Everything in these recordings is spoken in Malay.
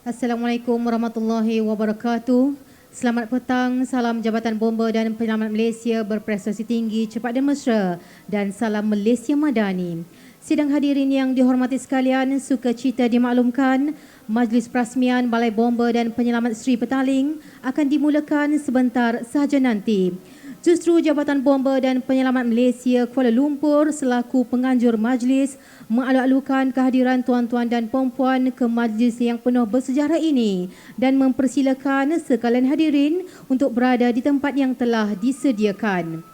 Assalamualaikum warahmatullahi wabarakatuh. Selamat petang, salam Jabatan Bomba dan Penyelamat Malaysia berprestasi tinggi, cepat dan mesra, dan salam Malaysia Madani. Sidang hadirin yang dihormati sekalian, sukacita dimaklumkan, Majlis Perasmian Balai Bomba dan Penyelamat Seri Petaling akan dimulakan sebentar sahaja nanti. Justru Jabatan Bomba dan Penyelamat Malaysia Kuala Lumpur selaku penganjur majlis mengalu-alukan kehadiran tuan-tuan dan puan-puan ke majlis yang penuh bersejarah ini dan mempersilakan sekalian hadirin untuk berada di tempat yang telah disediakan.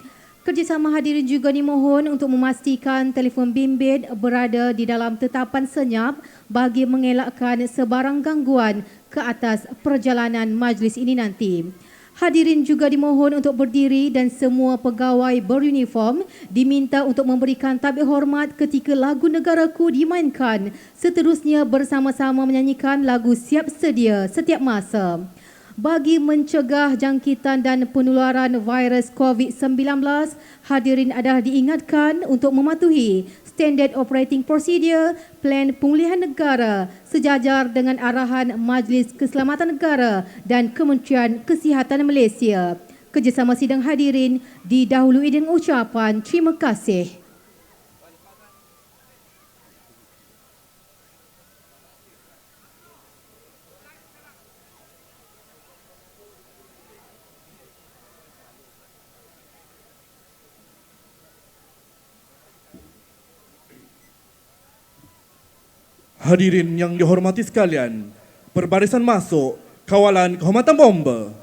Kerjasama hadirin juga dimohon untuk memastikan telefon bimbit berada di dalam tetapan senyap bagi mengelakkan sebarang gangguan ke atas perjalanan majlis ini nanti. Hadirin juga dimohon untuk berdiri dan semua pegawai beruniform diminta untuk memberikan tabik hormat ketika lagu Negaraku dimainkan, seterusnya bersama-sama menyanyikan lagu Siap Sedia setiap masa. Bagi mencegah jangkitan dan penularan virus COVID-19, hadirin adalah diingatkan untuk mematuhi Standard Operating Procedure Plan Pemulihan Negara sejajar dengan arahan Majlis Keselamatan Negara dan Kementerian Kesihatan Malaysia. Kerjasama sidang hadirin didahului dengan ucapan terima kasih. Hadirin yang dihormati sekalian, berbarisan masuk kawalan kehormatan bomba.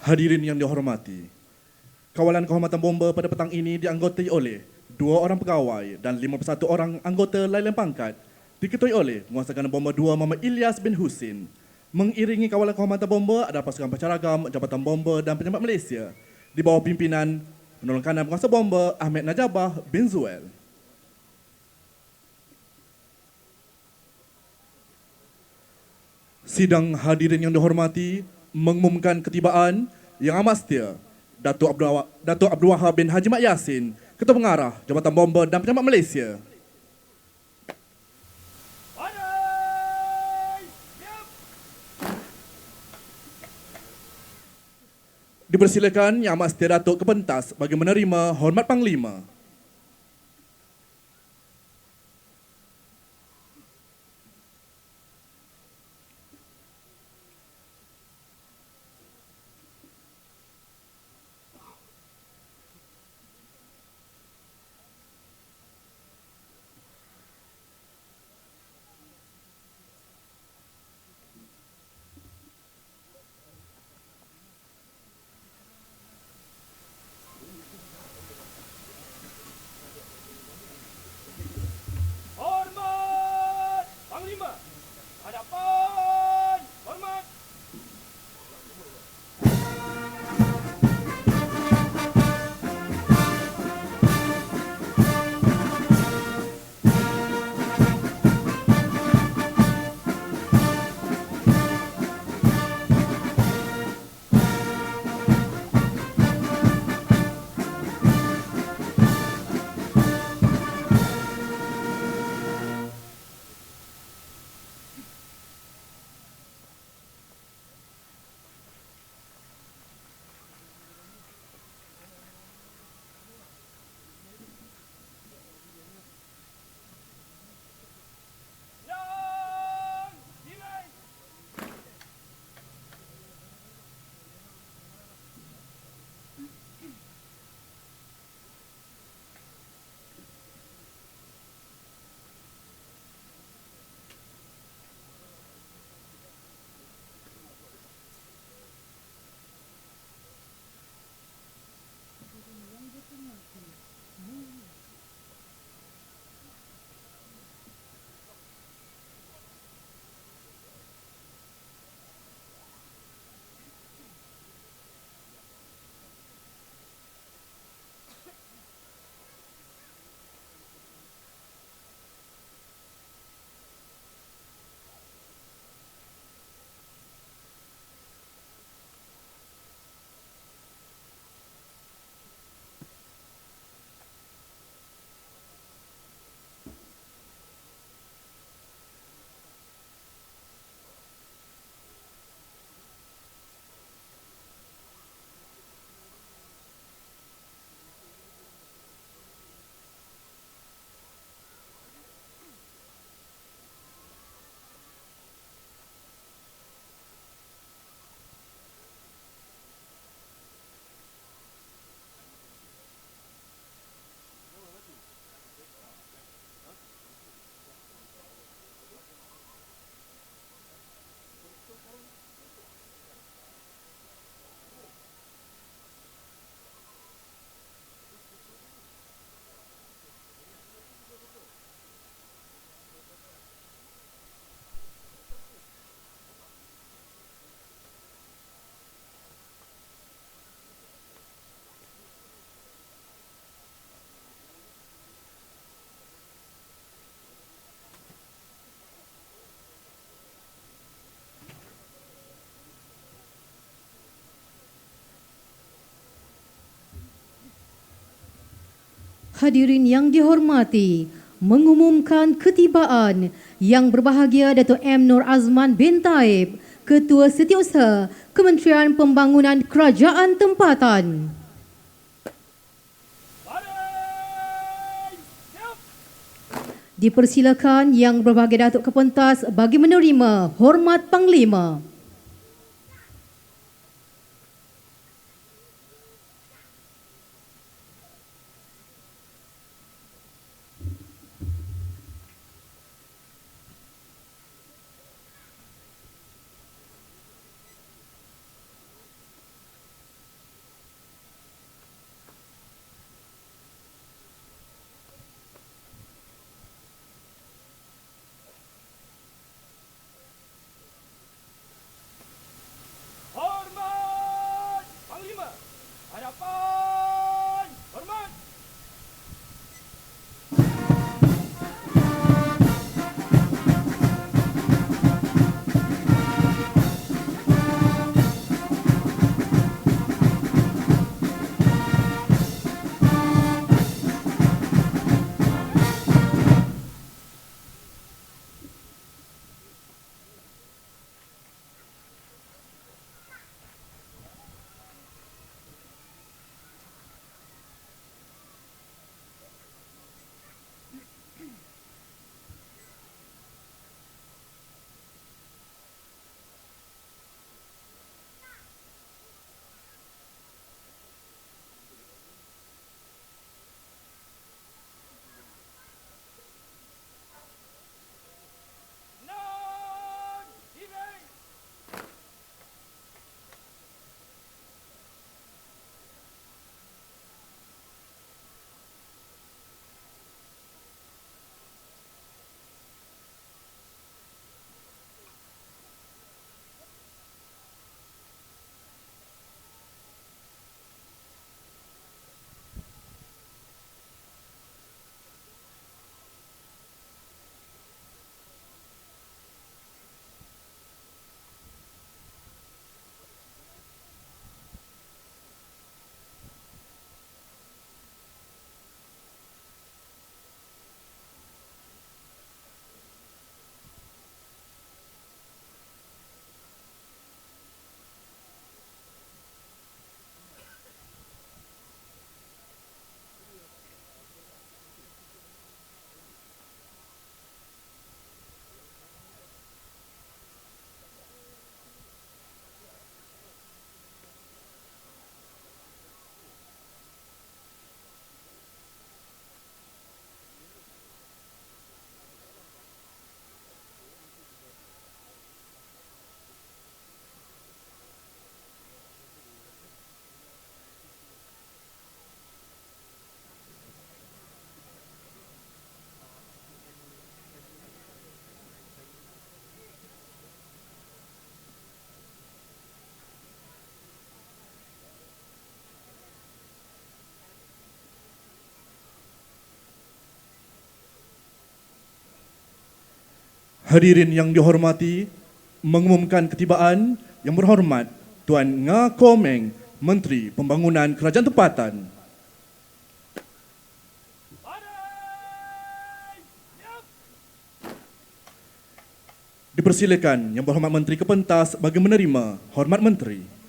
Hadirin yang dihormati, kawalan kehormatan bomba pada petang ini dianggotai oleh 2 orang pegawai dan 51 orang anggota lain-lain pangkat, diketuai oleh Penguasaan Bomba 2 Muhammad Ilyas bin Husin. Mengiringi kawalan kehormatan bomba adalah pasukan pencaragam Jabatan Bomba dan Penyelamat Malaysia di bawah pimpinan penolong kanan Penguasa Bomba Ahmed Najabah bin Zuel. Sidang hadirin yang dihormati, mengumumkan ketibaan yang amat setia Datuk Abdul Wahab bin Haji Mat Yassin, Ketua Pengarah Jabatan Bomba dan Penyelamat Malaysia. Dipersilakan Yang Amat Setia Datuk ke pentas bagi menerima hormat Panglima. Hadirin yang dihormati, mengumumkan ketibaan Yang Berbahagia Datuk M. Nur Azman bin Taib, Ketua Setiausaha Kementerian Pembangunan Kerajaan Tempatan. Dipersilakan Yang Berbahagia Datuk Kepentas bagi menerima hormat Panglima. Hormat Panglima. Hadapan. Hormat. Enam. Diving. Hadirin yang dihormati, mengumumkan ketibaan Yang Berhormat Tuan Nga Komeng, Menteri Pembangunan Kerajaan Tempatan. Dipersilakan Yang Berhormat Menteri Kepentas bagi menerima hormat Menteri.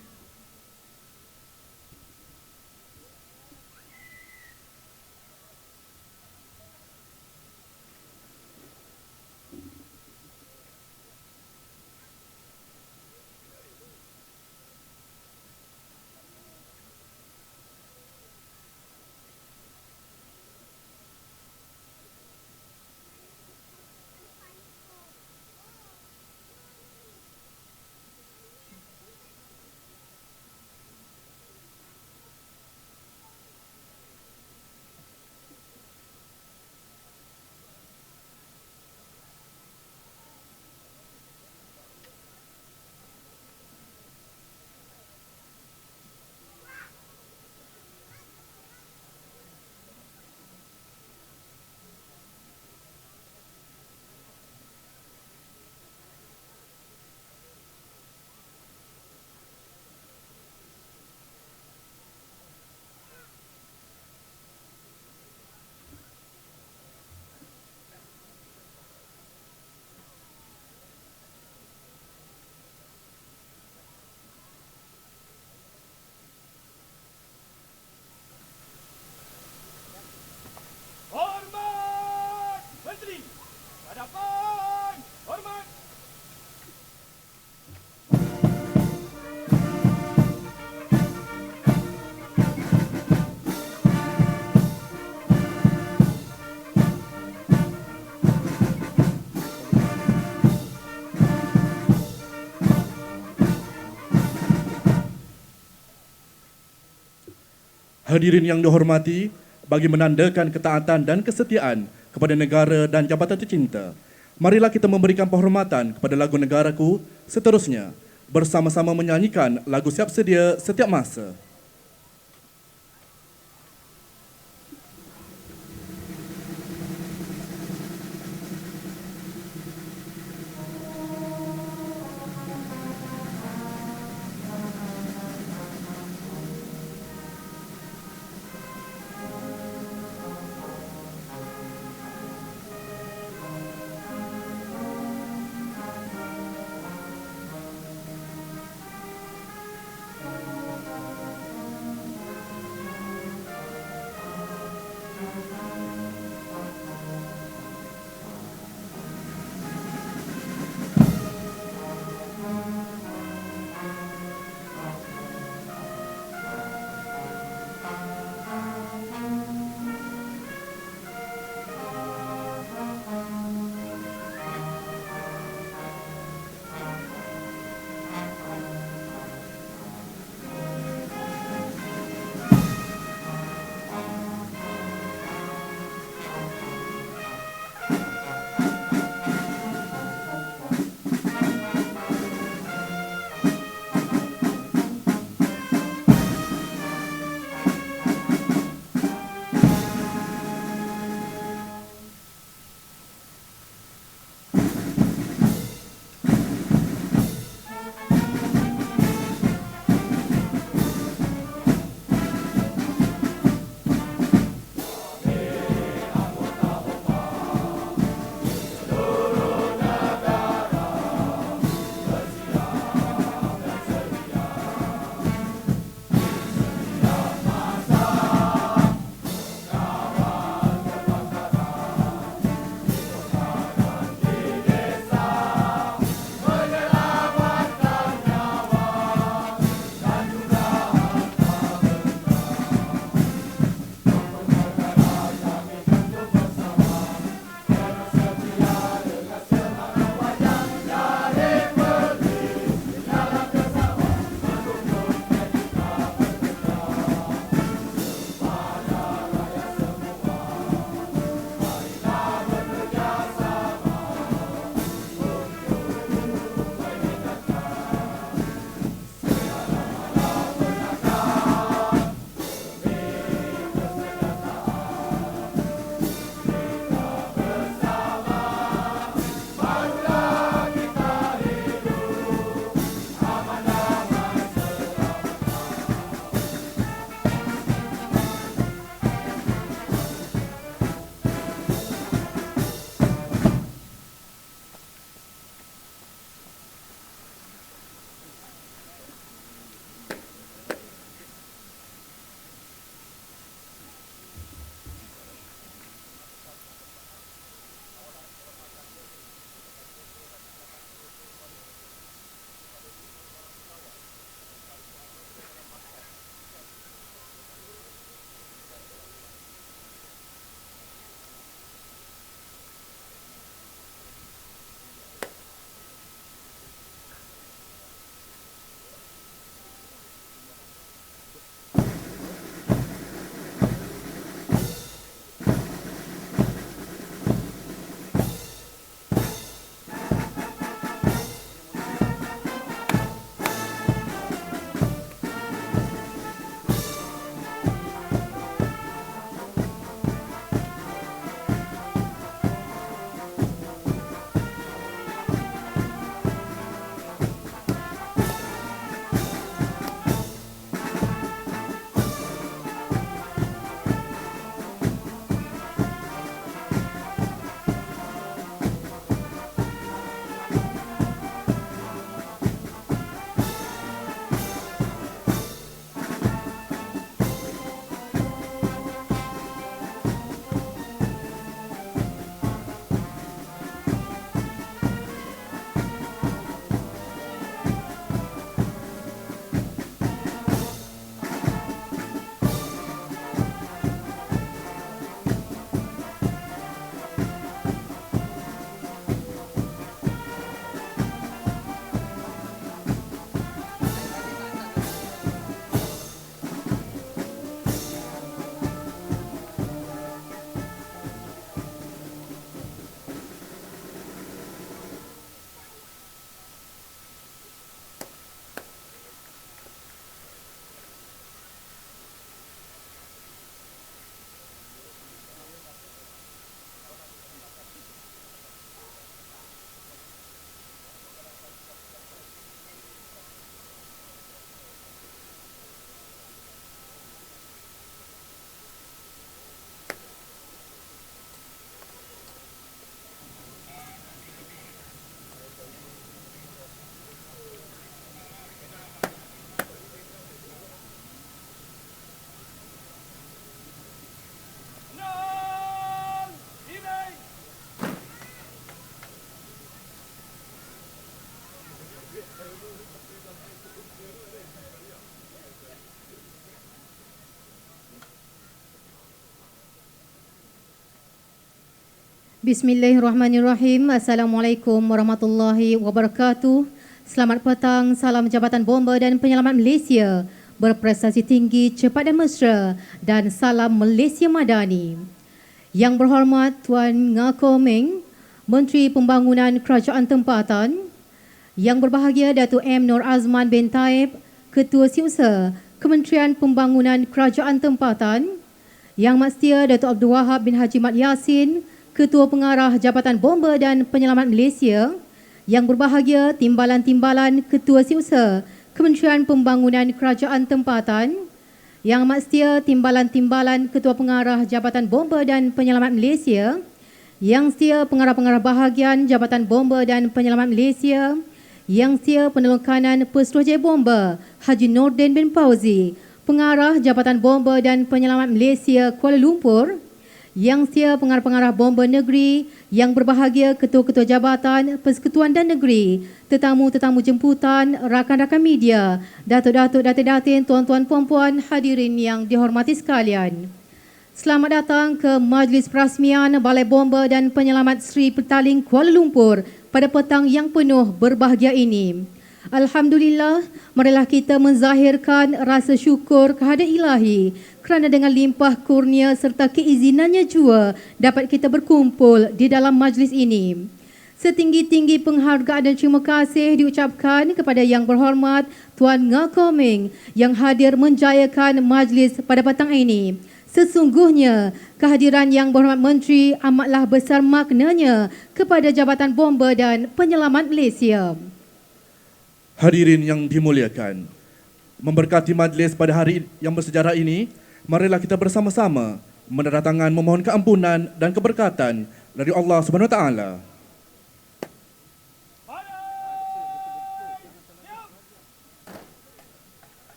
Hadirin yang dihormati, bagi menandakan ketaatan dan kesetiaan kepada negara dan jabatan tercinta, marilah kita memberikan penghormatan kepada lagu negaraku. Seterusnya, bersama-sama menyanyikan lagu Siap Sedia Setiap Masa. Bismillahirrahmanirrahim. Assalamualaikum warahmatullahi wabarakatuh. Selamat petang, salam Jabatan Bomba dan Penyelamat Malaysia berprestasi tinggi, cepat dan mesra, dan salam Malaysia Madani. Yang berhormat Tuan Ngako Meng, Menteri Pembangunan Kerajaan Tempatan. Yang berbahagia Datuk M. Nur Azman bin Taib, Ketua Siusa Kementerian Pembangunan Kerajaan Tempatan. Yang Mat Setia Datuk Abdul Wahab bin Haji Mat Yassin, Ketua Pengarah Jabatan Bomba dan Penyelamat Malaysia. Yang berbahagia Timbalan-Timbalan Ketua Siusa Kementerian Pembangunan Kerajaan Tempatan. Yang Mat Setia Timbalan-Timbalan Ketua Pengarah Jabatan Bomba dan Penyelamat Malaysia. Yang Setia Pengarah-Pengarah Bahagian Jabatan Bomba dan Penyelamat Malaysia. Yang Setia Penolong Kanan Pesuruhjaya Bomba Haji Nordin bin Fauzi, Pengarah Jabatan Bomba dan Penyelamat Malaysia Kuala Lumpur. Yang Setia Pengarah-Pengarah Bomba Negeri, yang berbahagia Ketua-Ketua Jabatan, Persekutuan dan Negeri, tetamu-tetamu jemputan, rakan-rakan media, datuk-datuk, datin-datin, tuan-tuan, puan-puan, hadirin yang dihormati sekalian. Selamat datang ke Majlis Perasmian Balai Bomba dan Penyelamat Sri Petaling Kuala Lumpur pada petang yang penuh berbahagia ini. Alhamdulillah, marilah kita menzahirkan rasa syukur kehadrat Ilahi kerana dengan limpah kurnia serta keizinannya jua dapat kita berkumpul di dalam majlis ini. Setinggi-tinggi penghargaan dan terima kasih diucapkan kepada Yang Berhormat Tuan Ngako Meng yang hadir menjayakan majlis pada petang ini. Sesungguhnya, kehadiran Yang Berhormat Menteri amatlah besar maknanya kepada Jabatan Bomba dan Penyelamat Malaysia. Hadirin yang dimuliakan, memberkati majlis pada hari yang bersejarah ini, marilah kita bersama-sama menandatangan memohon keampunan dan keberkatan dari Allah Subhanahu Wa Taala.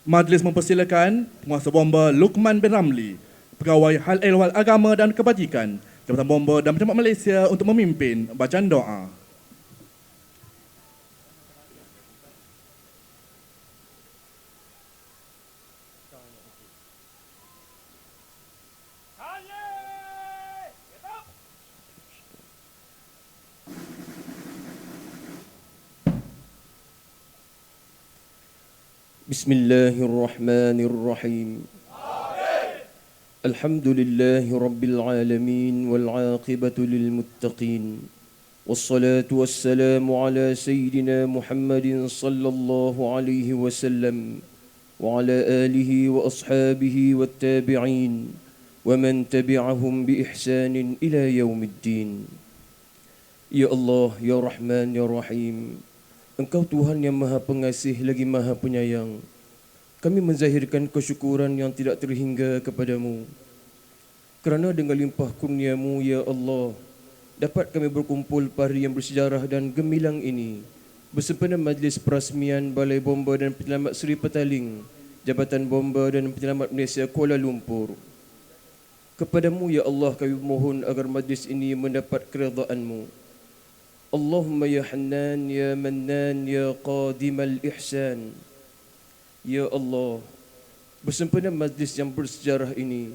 Majlis mempersilakan Penguasa Bomba Luqman bin Ramli, Pegawai Hal Ehwal Agama dan Kebajikan Jabatan Bomba dan Penyelamat Malaysia untuk memimpin bacaan doa. بسم الله الرحمن الرحيم. الحمد لله رب العالمين والعاقبة للمتقين والصلاة والسلام على سيدنا محمد صلى الله عليه وسلم وعلى آله وأصحابه والتابعين ومن تبعهم بإحسان إلى يوم الدين. يا الله يا رحمن يا رحيم، Engkau Tuhan yang Maha Pengasih lagi Maha Penyayang. Kami menzahirkan kesyukuran yang tidak terhingga kepadamu. Kerana dengan limpah kurnia-Mu, Ya Allah, dapat kami berkumpul pada hari yang bersejarah dan gemilang ini bersempena Majlis Perasmian Balai Bomba dan Penyelamat Sri Petaling, Jabatan Bomba dan Penyelamat Malaysia Kuala Lumpur. Kepadamu, Ya Allah, kami mohon agar majlis ini mendapat keridaan-Mu. Allahumma ya Hannan, ya Mannan, ya Qadimal Ihsan. Ya Allah, bersempena majlis yang bersejarah ini,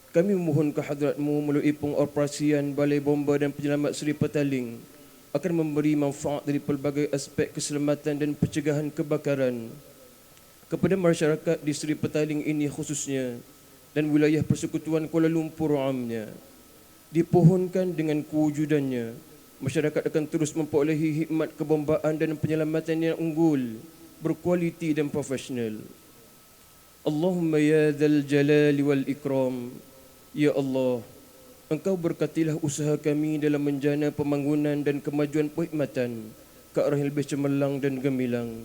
kami memohon kehadrat-Mu melalui pengoperasian Balai Bomba dan Penyelamat Sri Petaling akan memberi manfaat dari pelbagai aspek keselamatan dan pencegahan kebakaran kepada masyarakat di Sri Petaling ini khususnya dan wilayah Persekutuan Kuala Lumpur amnya. Dipohonkan dengan kewujudannya, masyarakat akan terus memperolehi hikmat kebombaan dan penyelamatan yang unggul, berkualiti dan profesional. Allahumma ya dzal jalali wal ikram. Ya Allah, Engkau berkatilah usaha kami dalam menjana pembangunan dan kemajuan perkhidmatan ke arah yang lebih cemerlang dan gemilang.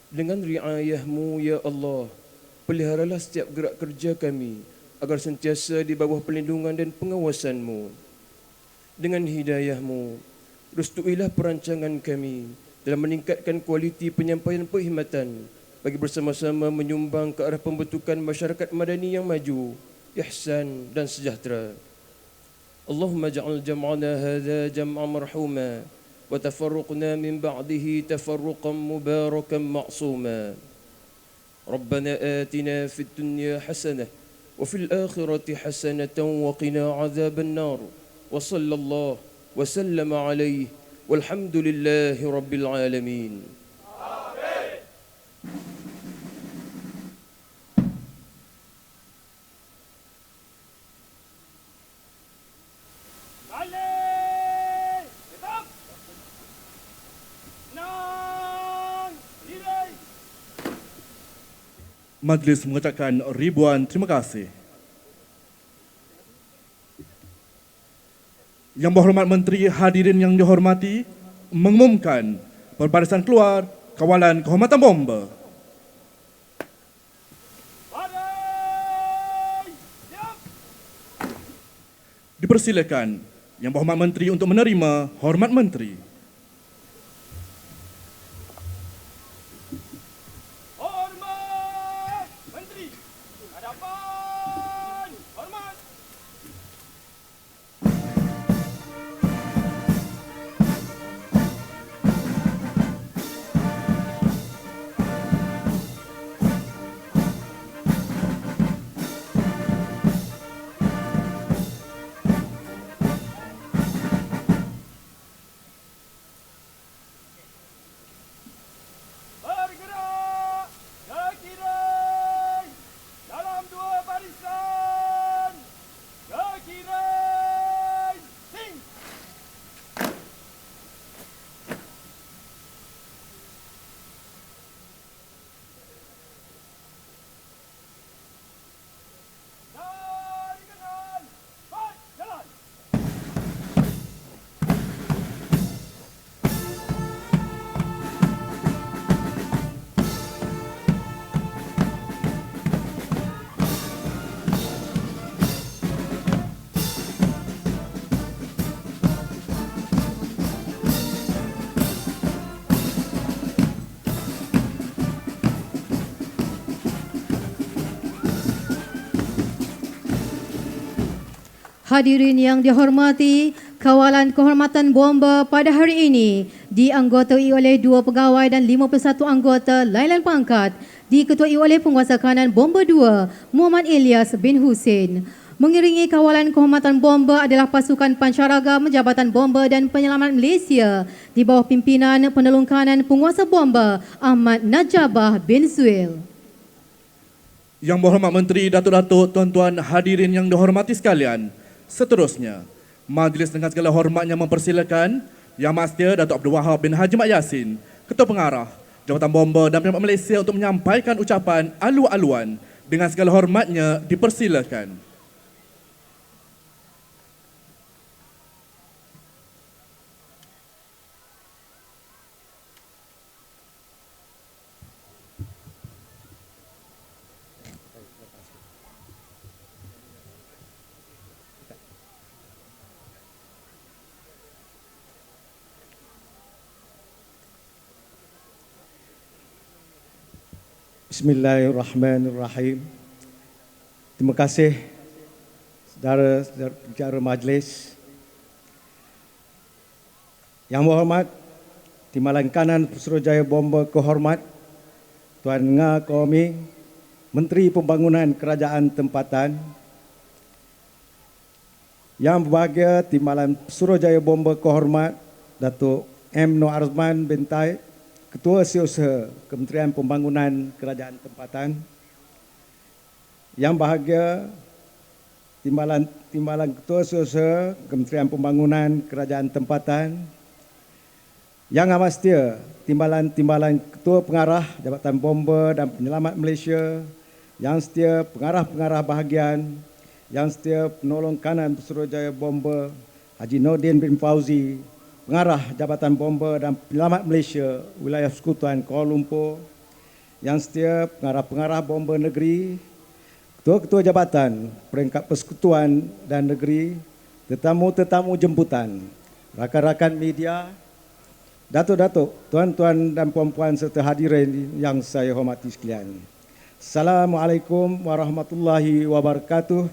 Dengan riayah-Mu, Ya Allah, peliharalah setiap gerak kerja kami agar sentiasa di bawah perlindungan dan pengawasan-Mu. Dengan hidayah-Mu, restuilah perancangan kami dalam meningkatkan kualiti penyampaian perkhidmatan bagi bersama-sama menyumbang ke arah pembentukan masyarakat madani yang maju, ihsan dan sejahtera. Allahumma ja'al jam'ana hadha jam'an marhuma وتفرقنا من بعده تفرقا مباركا معصوما. ربنا آتنا في الدنيا حسنة وفي الآخرة حسنة وقنا عذاب النار، وصلى الله وسلم عليه والحمد لله رب العالمين. Balik! Tetap! Nang! Diri! Majlis mengucapkan ribuan terima kasih. Yang berhormat Menteri, hadirin yang dihormati, mengumumkan perbarisan keluar Kawalan Kehormatan Bomba. Badai! Siap! Dipersilakan Yang Berhormat Menteri untuk menerima hormat Menteri. Hormat! Menteri! Hadapan! Hormat! Bergerak ke kiri dalam dua barisan. Ke kiri, sing. Dari kanan, cepat jalan. Hadirin yang dihormati, Kawalan Kehormatan Bomba pada hari ini dianggotai oleh 2 pegawai dan 51 anggota lailan pangkat, diketuai oleh Penguasa Kanan Bomba 2, Muhammad Ilyas bin Hussein. Mengiringi Kawalan Kehormatan Bomba adalah pasukan Pancaraga Jabatan Bomba dan Penyelamat Malaysia di bawah pimpinan Penolong Kanan Penguasa Bomba Ahmad Najabah bin Zuil. Yang Berhormat Menteri, Datuk-Datuk, tuan-tuan, hadirin yang dihormati sekalian, seterusnya, majlis dengan segala hormatnya mempersilakan Yang Mastia Datuk Abdul Wahab bin Haji Mat Yassin, Ketua Pengarah Jabatan Bomba dan Penyelamat Malaysia untuk menyampaikan ucapan alu-aluan. Dengan segala hormatnya dipersilakan. Bismillahirrahmanirrahim. Terima kasih saudara-saudara penjara majlis. Yang berhormat Timbalan Kanan Putrajaya Bomba Kehormat Tuan Nga Koming, Menteri Pembangunan Kerajaan Tempatan. Yang berbahagia Timbalan Putrajaya Bomba Kehormat Datuk M. Noor Azman bin Taib, Ketua Setiausaha Kementerian Pembangunan Kerajaan Tempatan. Yang bahagia Timbalan Ketua Setiausaha Kementerian Pembangunan Kerajaan Tempatan. Yang amat setia Timbalan Ketua Pengarah Jabatan Bomba dan Penyelamat Malaysia. Yang setia pengarah-pengarah bahagian. Yang setia Penolong Kanan Putrajaya Bomba Haji Nordin bin Fauzi, Pengarah Jabatan Bomba dan Penyelamat Malaysia Wilayah Persekutuan Kuala Lumpur. Yang setia pengarah-pengarah bomba negeri, ketua-ketua jabatan peringkat persekutuan dan negeri, tetamu-tetamu jemputan, rakan-rakan media, datuk-datuk, tuan-tuan dan puan-puan serta hadirin yang saya hormati sekalian. Assalamualaikum warahmatullahi wabarakatuh.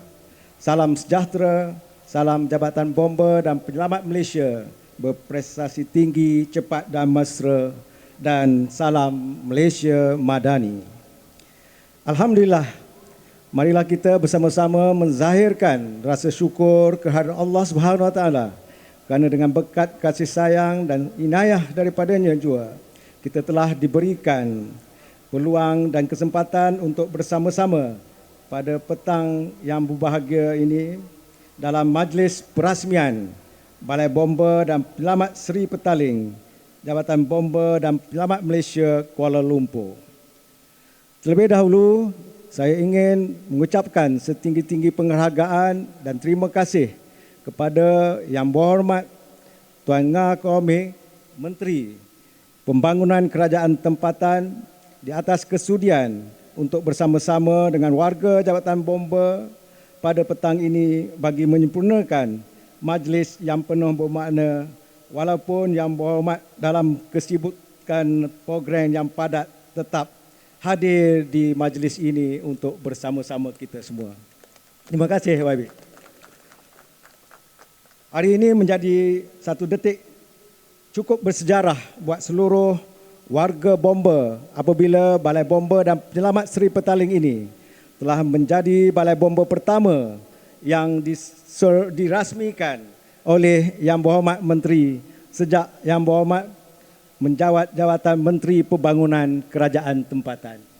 Salam sejahtera, salam Jabatan Bomba dan Penyelamat Malaysia berprestasi tinggi, cepat dan mesra, dan salam Malaysia Madani. Alhamdulillah, marilah kita bersama-sama menzahirkan rasa syukur kehadrat Allah Subhanahu Wa Taala kerana dengan berkat kasih sayang dan inayah daripadanya juga kita telah diberikan peluang dan kesempatan untuk bersama-sama pada petang yang berbahagia ini dalam majlis perasmian Balai Bomba dan Penyelamat Seri Petaling, Jabatan Bomba dan Penyelamat Malaysia Kuala Lumpur. Terlebih dahulu, saya ingin mengucapkan setinggi-tinggi penghargaan dan terima kasih kepada Yang Berhormat Tuan Nga Komik, Menteri Pembangunan Kerajaan Tempatan di atas kesudian untuk bersama-sama dengan warga Jabatan Bomba pada petang ini bagi menyempurnakan majlis yang penuh bermakna walaupun Yang Berhormat dalam kesibukan program yang padat tetap hadir di majlis ini untuk bersama-sama kita semua. Terima kasih YB. Hari ini menjadi satu detik cukup bersejarah buat seluruh warga Bomba apabila Balai Bomba dan Penyelamat Seri Petaling ini telah menjadi balai bomba pertama yang dirasmikan oleh Yang Berhormat Menteri sejak Yang Berhormat menjawat jawatan Menteri Pembangunan Kerajaan Tempatan.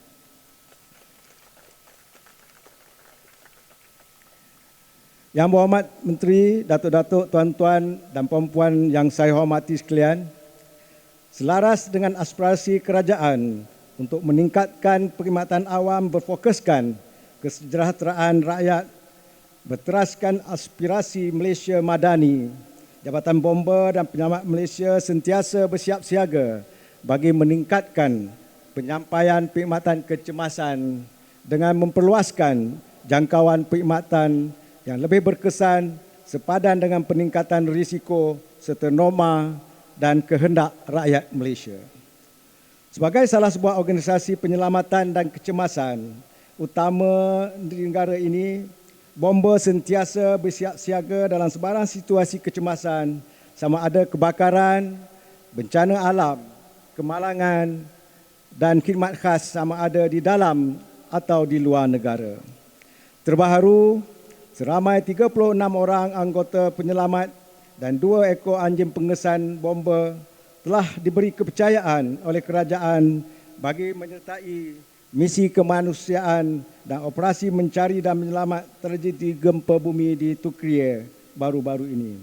Yang Berhormat Menteri, datuk-datuk, tuan-tuan dan puan-puan yang saya hormati sekalian, selaras dengan aspirasi kerajaan untuk meningkatkan perkhidmatan awam berfokuskan kesejahteraan rakyat, berteraskan aspirasi Malaysia Madani, Jabatan Bomba dan Penyelamat Malaysia sentiasa bersiap siaga bagi meningkatkan penyampaian perkhidmatan kecemasan dengan memperluaskan jangkauan perkhidmatan yang lebih berkesan sepadan dengan peningkatan risiko serta norma dan kehendak rakyat Malaysia. Sebagai salah sebuah organisasi penyelamatan dan kecemasan utama di negara ini, Bomba sentiasa bersiap siaga dalam sebarang situasi kecemasan sama ada kebakaran, bencana alam, kemalangan dan khidmat khas sama ada di dalam atau di luar negara. Terbaru, seramai 36 orang anggota penyelamat dan 2 ekor anjing pengesan bomba telah diberi kepercayaan oleh kerajaan bagi menyertai misi kemanusiaan dan operasi mencari dan menyelamat tragedi gempa bumi di Turkiye baru-baru ini.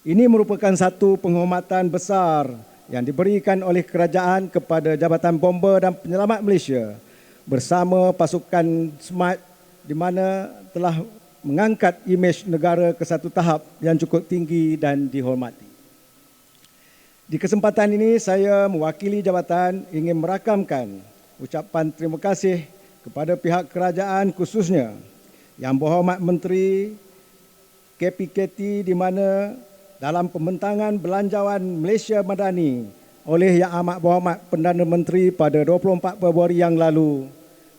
Ini merupakan satu penghormatan besar yang diberikan oleh kerajaan kepada Jabatan Bomba dan Penyelamat Malaysia bersama pasukan SMART di mana telah mengangkat imej negara ke satu tahap yang cukup tinggi dan dihormati. Di kesempatan ini saya mewakili jabatan ingin merakamkan ucapan terima kasih kepada pihak kerajaan khususnya Yang Berhormat Menteri KPKT di mana dalam pembentangan belanjawan Malaysia Madani oleh Yang Amat Berhormat Perdana Menteri pada 24 Februari yang lalu,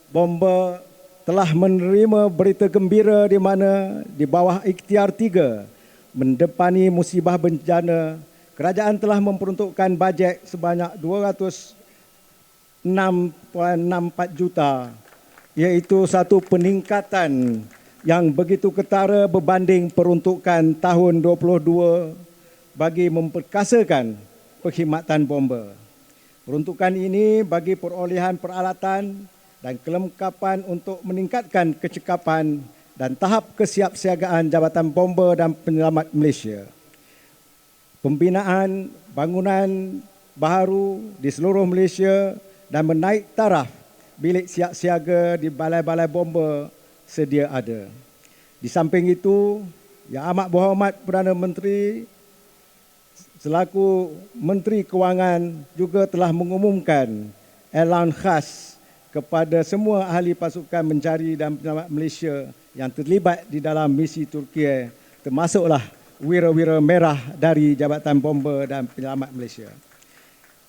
Bomba telah menerima berita gembira di mana di bawah ikhtiar 3 mendepani musibah bencana, kerajaan telah memperuntukkan bajet sebanyak 206.64 juta, iaitu satu peningkatan yang begitu ketara berbanding peruntukan tahun 2022 bagi memperkasakan perkhidmatan bomba. Peruntukan ini bagi perolehan peralatan dan kelengkapan untuk meningkatkan kecekapan dan tahap kesiapsiagaan Jabatan Bomba dan Penyelamat Malaysia. Pembinaan bangunan baharu di seluruh Malaysia dan menaik taraf bilik siap siaga di balai-balai bomba sedia ada. Di samping itu, Yang Amat Berhormat Perdana Menteri selaku Menteri Kewangan juga telah mengumumkan elan khas kepada semua ahli pasukan mencari dan penyelamat Malaysia yang terlibat di dalam misi Turkiye, termasuklah wira-wira merah dari Jabatan Bomba dan Penyelamat Malaysia.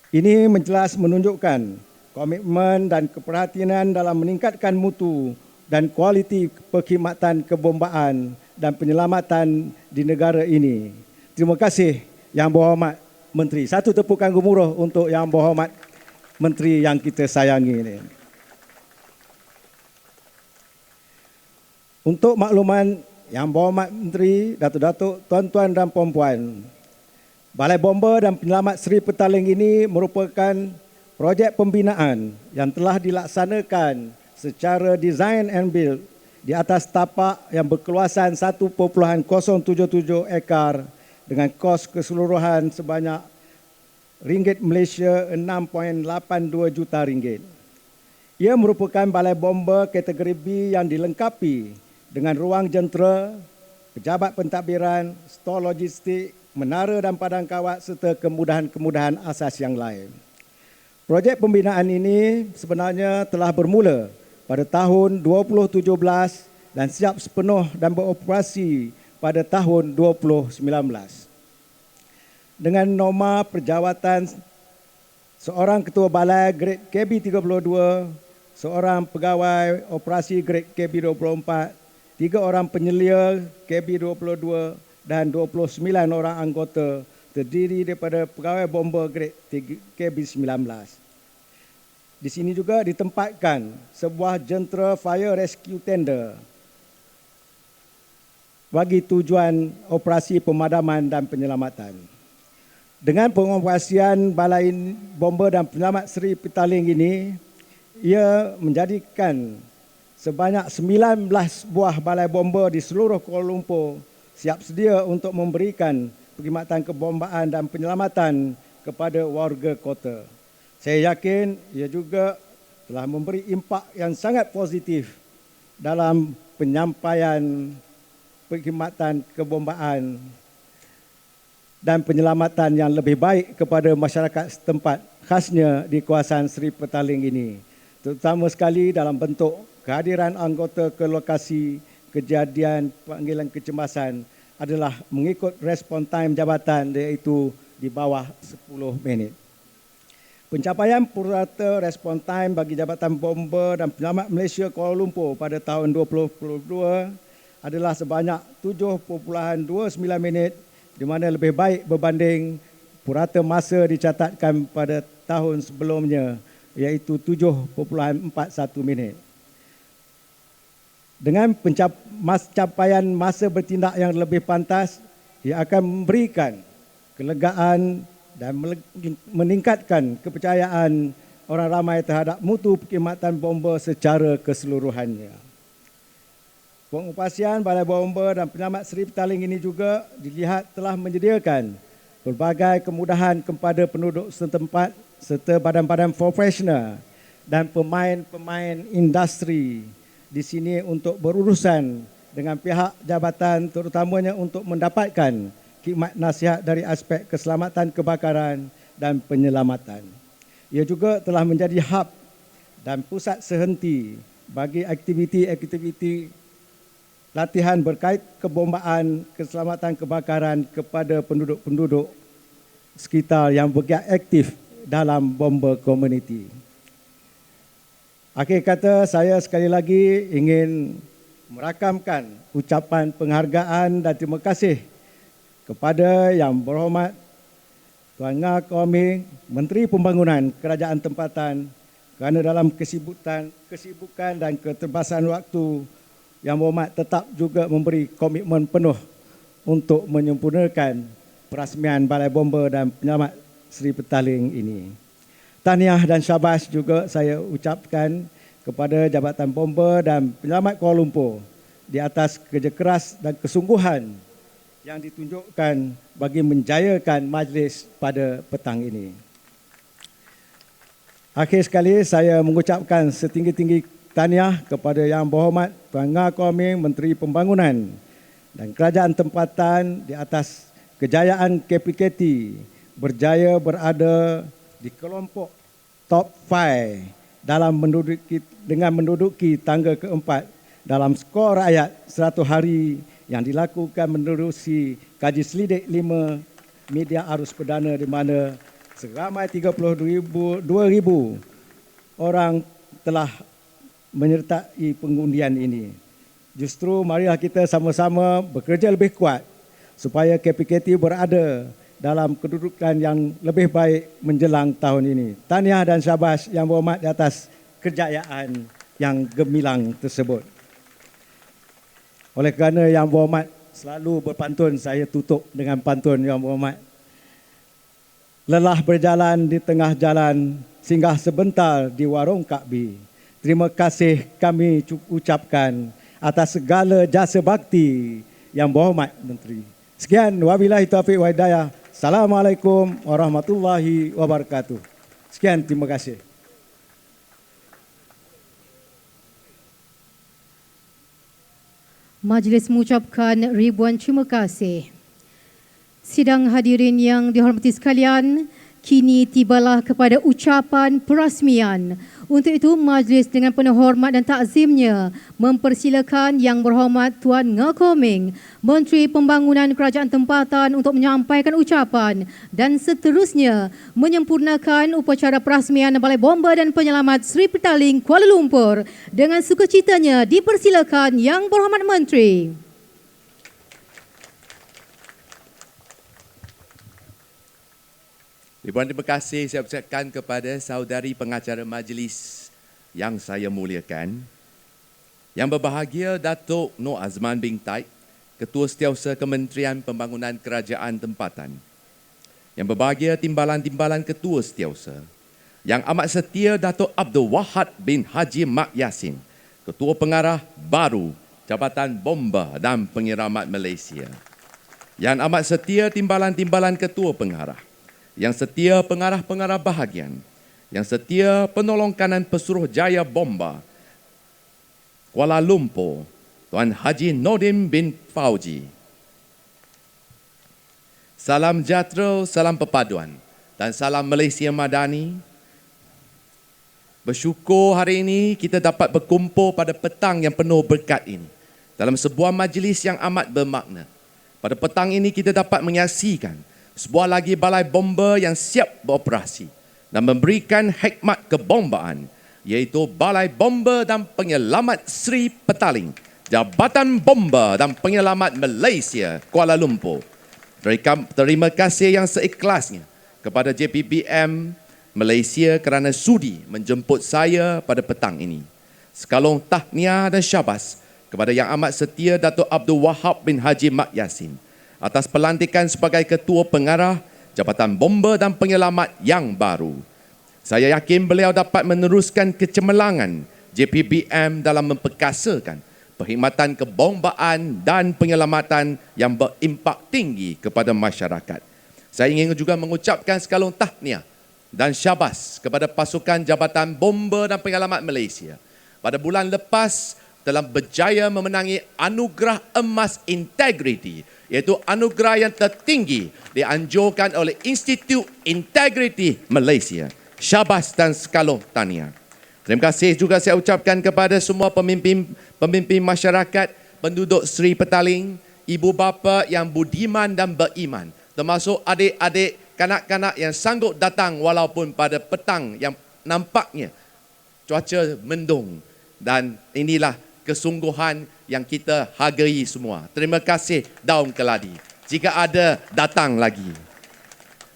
Ini menjelas menunjukkan komitmen dan keperhatian dalam meningkatkan mutu dan kualiti perkhidmatan kebombaan dan penyelamatan di negara ini. Terima kasih Yang Berhormat Menteri. Satu tepukan gemuruh untuk Yang Berhormat Menteri yang kita sayangi ini. Untuk makluman Yang Berhormat Menteri, Datuk-datuk, tuan-tuan dan puan-puan, Balai Bomba dan Penyelamat Seri Petaling ini merupakan projek pembinaan yang telah dilaksanakan secara design and build di atas tapak yang berkeluasan 1.077 ekar dengan kos keseluruhan sebanyak ringgit Malaysia 6.82 juta ringgit. Ia merupakan balai bomba kategori B yang dilengkapi dengan ruang jentera, pejabat pentadbiran, stor logistik, menara dan padang kawat serta kemudahan-kemudahan asas yang lain. Projek pembinaan ini sebenarnya telah bermula pada tahun 2017 dan siap sepenuh dan beroperasi pada tahun 2019. Dengan norma perjawatan seorang ketua balai grade KB32, seorang pegawai operasi grade KB24, 3 orang penyelia KB22 dan 29 orang anggota terdiri daripada pegawai bomba grade KB19. Di sini juga ditempatkan sebuah jentera fire rescue tender bagi tujuan operasi pemadaman dan penyelamatan. Dengan pengoperasian Balai Bomba dan Penyelamat Seri Petaling ini, ia menjadikan sebanyak 19 buah balai bomba di seluruh Kuala Lumpur siap sedia untuk memberikan perkhidmatan kebombaan dan penyelamatan kepada warga kota. Saya yakin ia juga telah memberi impak yang sangat positif dalam penyampaian perkhidmatan kebombaan dan penyelamatan yang lebih baik kepada masyarakat setempat, khasnya di kawasan Seri Petaling ini. Terutama sekali dalam bentuk kehadiran anggota ke lokasi kejadian panggilan kecemasan adalah mengikut respon time jabatan, iaitu di bawah 10 minit. Pencapaian purata respon time bagi Jabatan Bomba dan Penyelamat Malaysia Kuala Lumpur pada tahun 2022 adalah sebanyak 7.29 minit, di mana lebih baik berbanding purata masa dicatatkan pada tahun sebelumnya, iaitu 7.41 minit. Dengan pencapaian masa bertindak yang lebih pantas, ia akan memberikan kelegaan dan meningkatkan kepercayaan orang ramai terhadap mutu perkhidmatan bomba secara keseluruhannya. Pengoperasian Balai Bomba dan Penyelamat Seri Petaling ini juga dilihat telah menyediakan pelbagai kemudahan kepada penduduk setempat serta badan-badan profesional dan pemain-pemain industri di sini untuk berurusan dengan pihak jabatan, terutamanya untuk mendapatkan khidmat nasihat dari aspek keselamatan kebakaran dan penyelamatan. Ia juga telah menjadi hub dan pusat sehenti bagi aktiviti-aktiviti latihan berkait kebombaan, keselamatan kebakaran kepada penduduk-penduduk sekitar yang bergiat aktif dalam bomba komuniti. Akhir kata, saya sekali lagi ingin merakamkan ucapan penghargaan dan terima kasih kepada Yang Berhormat Tuan Nga Koming, Menteri Pembangunan Kerajaan Tempatan, kerana dalam kesibukan dan keterbatasan waktu, Yang Berhormat tetap juga memberi komitmen penuh untuk menyempurnakan perasmian Balai Bomba dan Penyelamat Seri Petaling ini. Tahniah dan syabas juga saya ucapkan kepada Jabatan Bomba dan Penyelamat Kuala Lumpur di atas kerja keras dan kesungguhan yang ditunjukkan bagi menjayakan majlis pada petang ini. Akhir sekali, saya mengucapkan setinggi-tinggi tahniah kepada Yang Berhormat Tuan Nga Koming, Menteri Pembangunan dan Kerajaan Tempatan di atas kejayaan KPKT berjaya berada di kelompok top 5 dalam menduduki tangga keempat dalam skor rakyat 100 hari yang dilakukan menerusi kaji selidik 5 media arus perdana, di mana seramai 32,000 orang telah menyertai pengundian ini. Justru marilah kita sama-sama bekerja lebih kuat supaya KPKT berada dalam kedudukan yang lebih baik menjelang tahun ini. Tahniah dan syabas Yang Berhormat di atas kejayaan yang gemilang tersebut. Oleh kerana Yang Berhormat selalu berpantun, saya tutup dengan pantun Yang Berhormat. Lelah berjalan di tengah jalan, singgah sebentar di warung Kak B. Terima kasih kami ucapkan atas segala jasa bakti Yang Berhormat Menteri. Sekian, wabillahi taufiq wa hidayah. Assalamualaikum warahmatullahi wabarakatuh. Sekian, terima kasih. Majlis mengucapkan ribuan terima kasih. Sidang hadirin yang dihormati sekalian, kini tibalah kepada ucapan perasmian. Untuk itu, majlis dengan penuh hormat dan takzimnya mempersilakan Yang Berhormat Tuan Ngah Ming, Menteri Pembangunan Kerajaan Tempatan untuk menyampaikan ucapan dan seterusnya menyempurnakan upacara perasmian Balai Bomba dan Penyelamat Sri Petaling Kuala Lumpur. Dengan sukacitanya dipersilakan Yang Berhormat Menteri. Ribuan terima kasih saya ucapkan kepada saudari pengacara majlis yang saya muliakan. Yang berbahagia Datuk Nur Azman bin Taib, Ketua Setiausaha Kementerian Pembangunan Kerajaan Tempatan. Yang berbahagia timbalan-timbalan Ketua Setiausaha. Yang amat setia Datuk Abdul Wahab bin Haji Mak Yassin, Ketua Pengarah baru Jabatan Bomba dan Penyelamat Malaysia. Yang amat setia timbalan-timbalan Ketua Pengarah. Yang setia pengarah-pengarah bahagian, yang setia penolong kanan Pesuruhjaya Bomba Kuala Lumpur, Tuan Haji Nodim bin Fauji. Salam sejahtera, salam perpaduan dan salam Malaysia Madani. Bersyukur hari ini kita dapat berkumpul pada petang yang penuh berkat ini dalam sebuah majlis yang amat bermakna. Pada petang ini kita dapat menyaksikan sebuah lagi balai bomba yang siap beroperasi dan memberikan hikmat kebombaan, iaitu Balai Bomba dan Penyelamat Sri Petaling, Jabatan Bomba dan Penyelamat Malaysia, Kuala Lumpur. Terima kasih yang seikhlasnya kepada JPBM Malaysia kerana sudi menjemput saya pada petang ini. Sekalung tahniah dan syabas kepada Yang Amat Setia Datuk Abdul Wahab bin Haji Mak Yassin atas pelantikan sebagai Ketua Pengarah Jabatan Bomba dan Penyelamat yang baru. Saya yakin beliau dapat meneruskan kecemerlangan JPBM dalam memperkasakan perkhidmatan kebombaan dan penyelamatan yang berimpak tinggi kepada masyarakat. Saya ingin juga mengucapkan sekalung tahniah dan syabas kepada pasukan Jabatan Bomba dan Penyelamat Malaysia. Pada bulan lepas telah berjaya memenangi anugerah emas integriti, iaitu anugerah yang tertinggi dianjurkan oleh Institut Integriti Malaysia. Syabas dan sekalung tahniah. Terima kasih juga saya ucapkan kepada semua pemimpin masyarakat, penduduk Sri Petaling, ibu bapa yang budiman dan beriman, termasuk adik-adik, kanak-kanak yang sanggup datang walaupun pada petang yang nampaknya cuaca mendung, dan inilah kesungguhan yang kita hargai semua. Terima kasih Daun Keladi. Jika ada, datang lagi.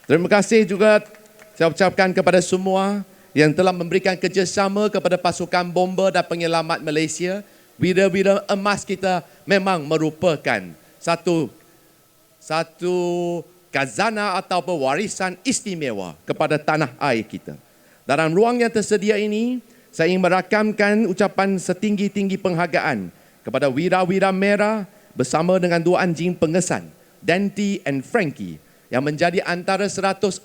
Terima kasih juga saya ucapkan kepada semua yang telah memberikan kerjasama kepada pasukan bomba dan penyelamat Malaysia. Wira-wira emas kita memang merupakan satu khazanah atau warisan istimewa kepada tanah air kita. Dalam ruang yang tersedia ini, saya ingin merakamkan ucapan setinggi-tinggi penghargaan kepada wira-wira merah bersama dengan dua anjing pengesan, Dante and Frankie, yang menjadi antara 142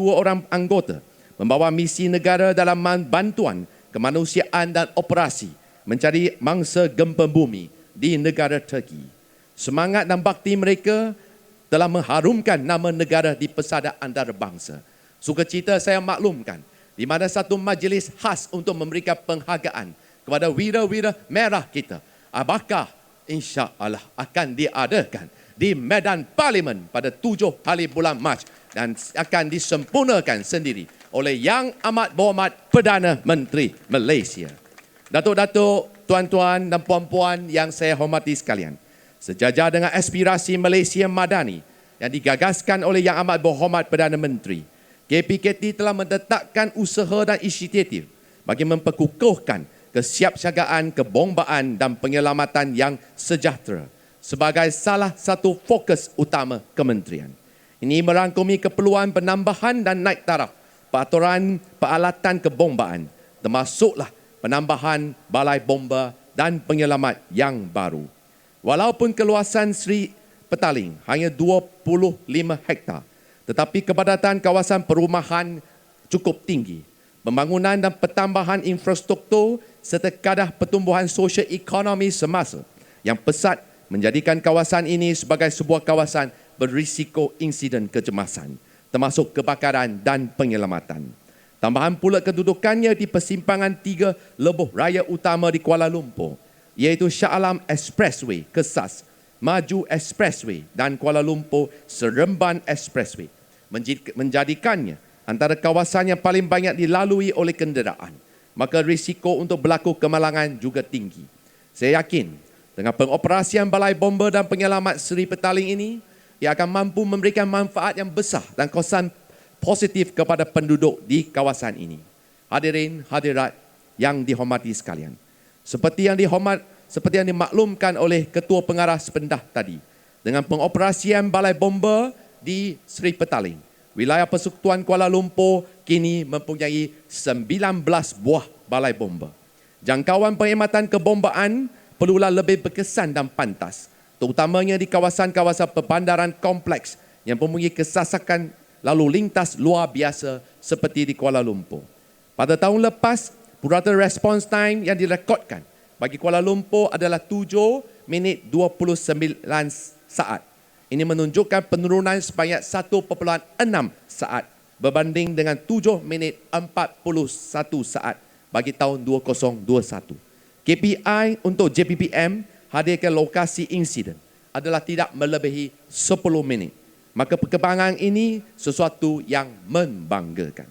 orang anggota membawa misi negara dalam bantuan kemanusiaan dan operasi mencari mangsa gempa bumi di negara Turki. Semangat dan bakti mereka telah mengharumkan nama negara di pesada antarabangsa. Sukacita saya maklumkan di mana satu majlis khas untuk memberikan penghargaan kepada wira-wira merah kita, apakah insya-Allah akan diadakan di Medan Parlimen pada 7 hari bulan Mac dan akan disempurnakan sendiri oleh Yang Amat Berhormat Perdana Menteri Malaysia. Datuk-datuk, tuan-tuan dan puan-puan yang saya hormati sekalian, sejajar dengan aspirasi Malaysia Madani, yang digagaskan oleh Yang Amat Berhormat Perdana Menteri, KPKT telah menetapkan usaha dan inisiatif bagi memperkukuhkan kesiapsiagaan, kebombaan dan penyelamatan yang sejahtera sebagai salah satu fokus utama kementerian. Ini merangkumi keperluan penambahan dan naik taraf peraturan peralatan kebombaan, termasuklah penambahan balai bomba dan penyelamat yang baru. Walaupun keluasan Seri Petaling hanya 25 hektar, tetapi kepadatan kawasan perumahan cukup tinggi. Pembangunan dan pertambahan infrastruktur serta kadar pertumbuhan sosial ekonomi semasa yang pesat menjadikan kawasan ini sebagai sebuah kawasan berisiko insiden kecemasan, termasuk kebakaran dan penyelamatan. Tambahan pula kedudukannya di persimpangan 3 lebuh raya utama di Kuala Lumpur, iaitu Shah Alam Expressway, Kesas, Maju Expressway dan Kuala Lumpur Seremban Expressway, menjadikannya antara kawasan yang paling banyak dilalui oleh kenderaan. Maka risiko untuk berlaku kemalangan juga tinggi. Saya yakin dengan pengoperasian balai bomba dan penyelamat Seri Petaling ini, ia akan mampu memberikan manfaat yang besar dan kesan positif kepada penduduk di kawasan ini. Hadirin hadirat yang dihormati sekalian, seperti yang dimaklumkan oleh Ketua Pengarah sependah tadi, dengan pengoperasian balai bomba di Seri Petaling, wilayah Persekutuan Kuala Lumpur kini mempunyai 19 buah balai bomba. Jangkauan penghematan kebombaan perlulah lebih berkesan dan pantas, terutamanya di kawasan-kawasan perbandaran kompleks yang mempunyai kesasakan lalu lintas luar biasa seperti di Kuala Lumpur. Pada tahun lepas, purata response time yang direkodkan bagi Kuala Lumpur adalah 7 minit 29 saat. Ini menunjukkan penurunan sebanyak 1.6 saat berbanding dengan 7 minit 41 saat bagi tahun 2021. KPI untuk JPPM hadirkan lokasi insiden adalah tidak melebihi 10 minit. Maka perkembangan ini sesuatu yang membanggakan.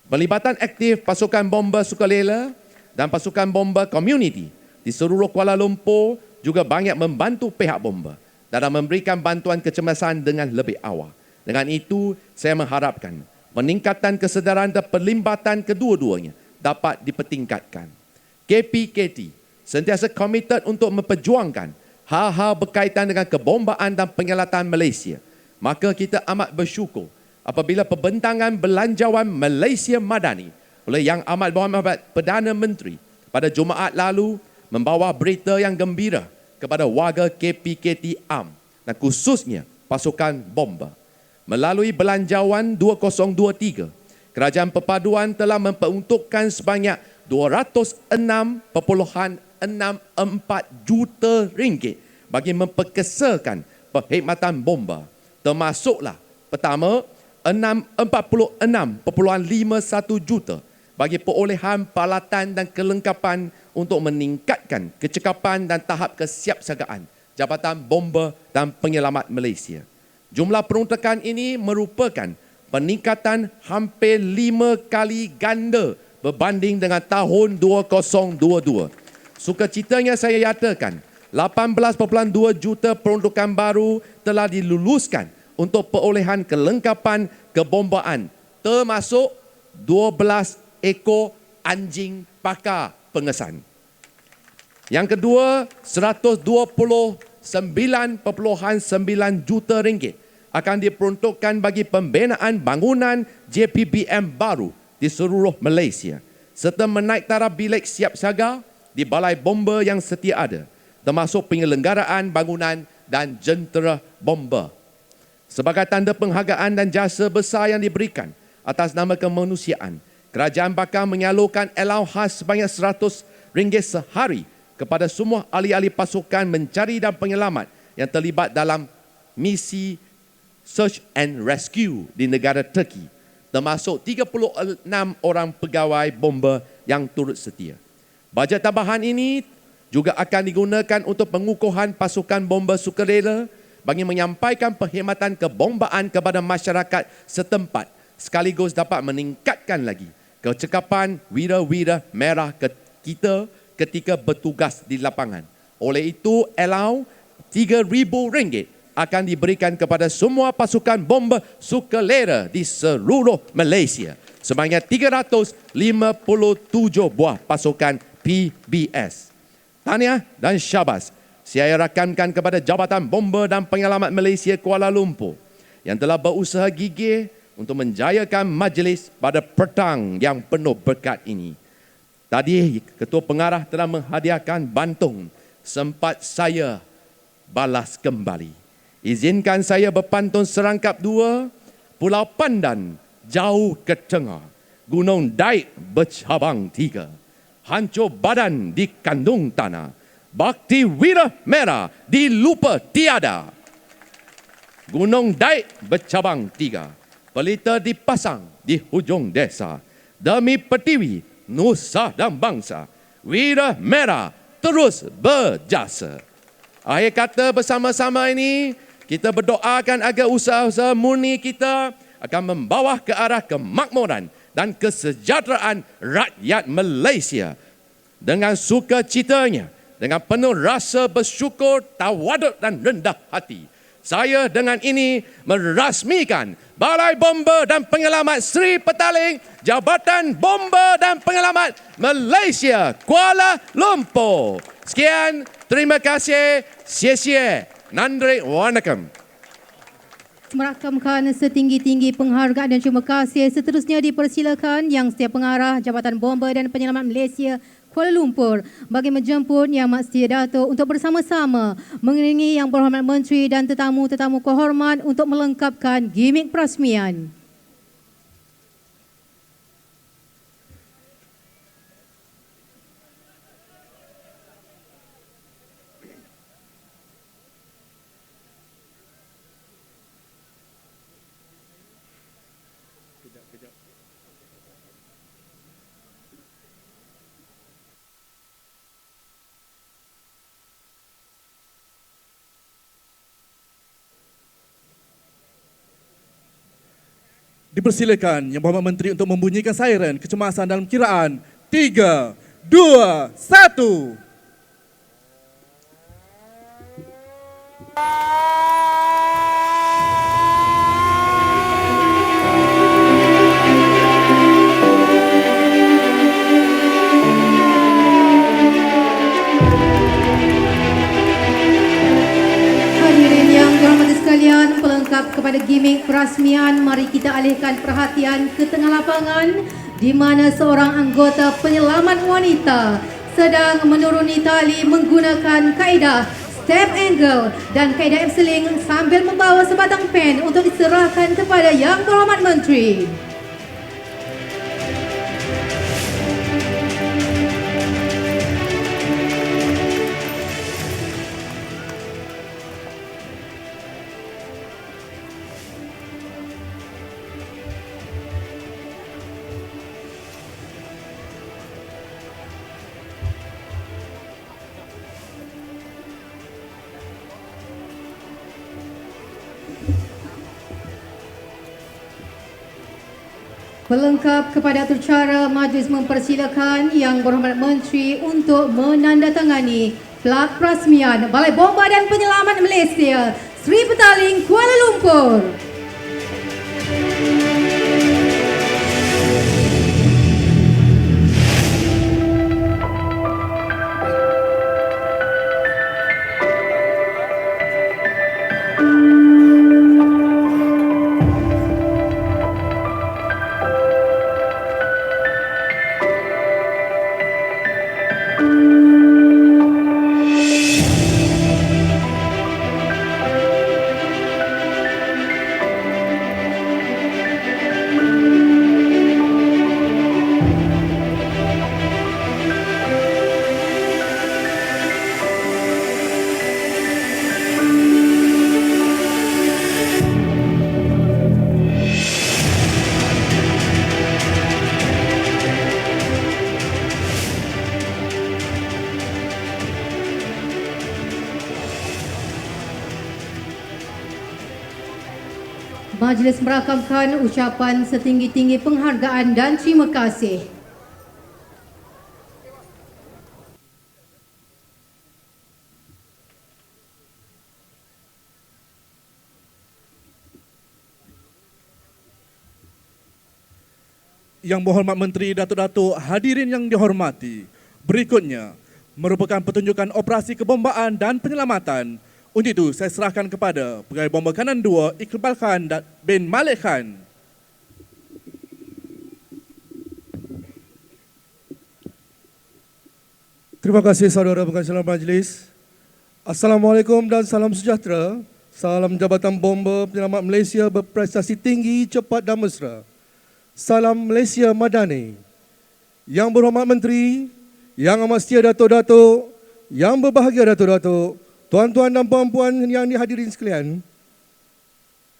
Pelibatan aktif pasukan bomba sukarela dan pasukan bomba komuniti di seluruh Kuala Lumpur juga banyak membantu pihak bomba dalam memberikan bantuan kecemasan dengan lebih awal. Dengan itu, saya mengharapkan peningkatan kesedaran dan pelibatan kedua-duanya dapat dipertingkatkan. KPKT sentiasa komited untuk memperjuangkan hal-hal berkaitan dengan kebombaan dan penyelatan Malaysia. Maka kita amat bersyukur apabila Pembentangan Belanjawan Malaysia Madani oleh Yang Amat Berhormat Perdana Menteri pada Jumaat lalu membawa berita yang gembira kepada warga KPKT AM dan khususnya pasukan bomba. Melalui Belanjawan 2023, Kerajaan Perpaduan telah memperuntukkan sebanyak RM206.64 juta bagi memperkesakan perkhidmatan bomba. Termasuklah pertama, 46.51 juta bagi perolehan peralatan dan kelengkapan untuk meningkatkan kecekapan dan tahap kesiapsiagaan Jabatan Bomba dan Penyelamat Malaysia. Jumlah peruntukan ini merupakan peningkatan hampir 5 kali ganda berbanding dengan tahun 2022. Sukacitanya saya nyatakan 18.2 juta peruntukan baru telah diluluskan untuk perolehan kelengkapan kebombaan, termasuk 12 ekor anjing pakar pengesan. Yang kedua, 129.9 juta ringgit akan diperuntukkan bagi pembinaan bangunan JPPM baru di seluruh Malaysia serta menaik taraf bilik siap siaga di balai bomba yang setia ada, termasuk penyelenggaraan bangunan dan jentera bomba. Sebagai tanda penghargaan dan jasa besar yang diberikan atas nama kemanusiaan, kerajaan bakal menyalurkan allowance khas sebanyak RM100 sehari kepada semua ahli-ahli pasukan mencari dan penyelamat yang terlibat dalam misi search and rescue di negara Turki, termasuk 36 orang pegawai bomba yang turut setia. Bajet tambahan ini juga akan digunakan untuk pengukuhan pasukan bomba sukarela bagi menyampaikan perkhidmatan kebombaan kepada masyarakat setempat sekaligus dapat meningkatkan lagi kecekapan wira-wira merah kita ketika bertugas di lapangan. Oleh itu, allow RM3,000 akan diberikan kepada semua pasukan bomba sukarela di seluruh Malaysia sebanyak 357 buah pasukan PBS. Tahniah dan syabas saya rakamkan kepada Jabatan Bomba dan Penyelamat Malaysia Kuala Lumpur yang telah berusaha gigih untuk menjayakan majlis pada petang yang penuh berkat ini. Tadi Ketua Pengarah telah menghadiahkan bantung, sempat saya balas kembali. Izinkan saya berpantun serangkap dua. Pulau Pandan jauh ke tengah, Gunung Daik bercabang tiga, hancur badan di kandung tanah, bakti wira merah dilupa tiada. Gunung Daik bercabang tiga, pelita dipasang di hujung desa, demi Pertiwi, nusa dan bangsa, wira merah terus berjasa. Akhir kata bersama-sama ini, kita berdoakan agar usaha-usaha murni kita akan membawa ke arah kemakmuran dan kesejahteraan rakyat Malaysia. Dengan sukacitanya, dengan penuh rasa bersyukur, tawaduk dan rendah hati, saya dengan ini merasmikan Balai Bomba dan Penyelamat Seri Petaling, Jabatan Bomba dan Penyelamat Malaysia Kuala Lumpur. Sekian, terima kasih, xie. Nandri Wanakam. Merakamkan setinggi-tinggi penghargaan dan terima kasih. Seterusnya dipersilakan Yang Setia Pengarah Jabatan Bomba dan Penyelamat Malaysia Kuala Lumpur bagi menjemput Yang Mat Setia Dato' untuk bersama-sama mengiringi Yang Berhormat Menteri dan tetamu-tetamu kehormat untuk melengkapkan gimik perasmian. Dipersilakan Yang Berhormat Menteri untuk membunyikan siren kecemasan dalam kiraan 3, 2, 1. Sekalian, pelengkap kepada gimik perasmian, mari kita alihkan perhatian ke tengah lapangan di mana seorang anggota penyelamat wanita sedang menuruni tali menggunakan kaedah step angle dan kaedah abseiling sambil membawa sebatang pen untuk diserahkan kepada Yang Berhormat Menteri. Pelengkap kepada atur cara, majlis mempersilakan Yang Berhormat Menteri untuk menandatangani plat perasmian Balai Bomba dan Penyelamat Malaysia Seri Petaling Kuala Lumpur. Majlis merakamkan ucapan setinggi-tinggi penghargaan dan terima kasih. Yang Berhormat Menteri, Datuk-Datuk, hadirin yang dihormati, berikutnya merupakan pertunjukan operasi kebombaan dan penyelamatan. Untuk itu, saya serahkan kepada Pegawai Bomba Kanan 2, Iqbal Khan bin Malik Khan. Terima kasih saudara pengacara majlis. Assalamualaikum dan salam sejahtera. Salam Jabatan Bomba Penyelamat Malaysia berprestasi tinggi, cepat dan mesra. Salam Malaysia Madani. Yang Berhormat Menteri, Yang Amat Setia Datuk-Datuk, Yang Berbahagia Datuk-Datuk, Tuan-tuan dan puan-puan yang dihadirin sekalian,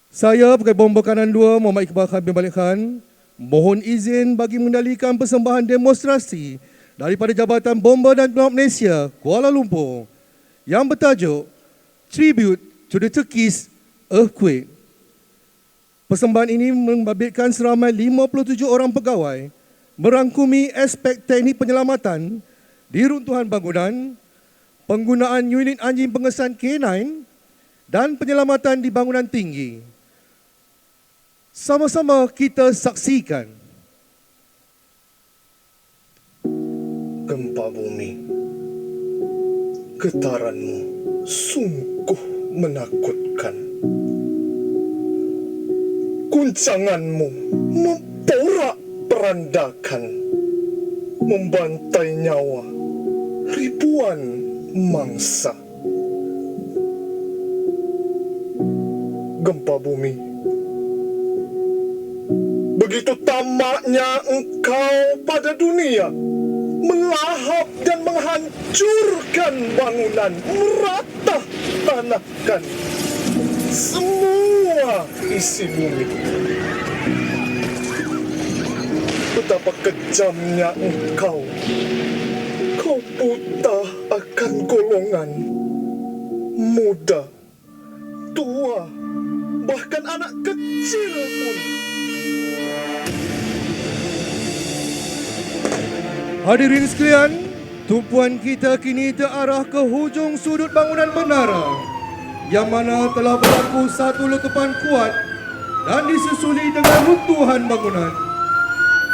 saya Pegawai Bomba Kanan 2 Muhammad Iqbal Khan bin Malik Khan mohon izin bagi mengendalikan persembahan demonstrasi daripada Jabatan Bomba dan Penyelamat Malaysia Kuala Lumpur yang bertajuk Tribute to the Turkish Earthquake. Persembahan ini membabitkan seramai 57 orang pegawai merangkumi aspek teknik penyelamatan di runtuhan bangunan, penggunaan unit anjing pengesan K9 dan penyelamatan di bangunan tinggi. Sama-sama kita saksikan. Gempa bumi, getaranmu sungguh menakutkan. Guncanganmu memporak-perandakan, membantai nyawa ribuan mangsa. Gempa bumi, begitu tamaknya engkau pada dunia, melahap dan menghancurkan bangunan, meratah tanahkan semua isi bumi. Betapa kejamnya engkau, kau buta akan golongan, muda, tua, bahkan anak kecil pun. Hadirin sekalian, tumpuan kita kini terarah ke hujung sudut bangunan menara yang mana telah berlaku satu letupan kuat dan disusuli dengan runtuhan bangunan.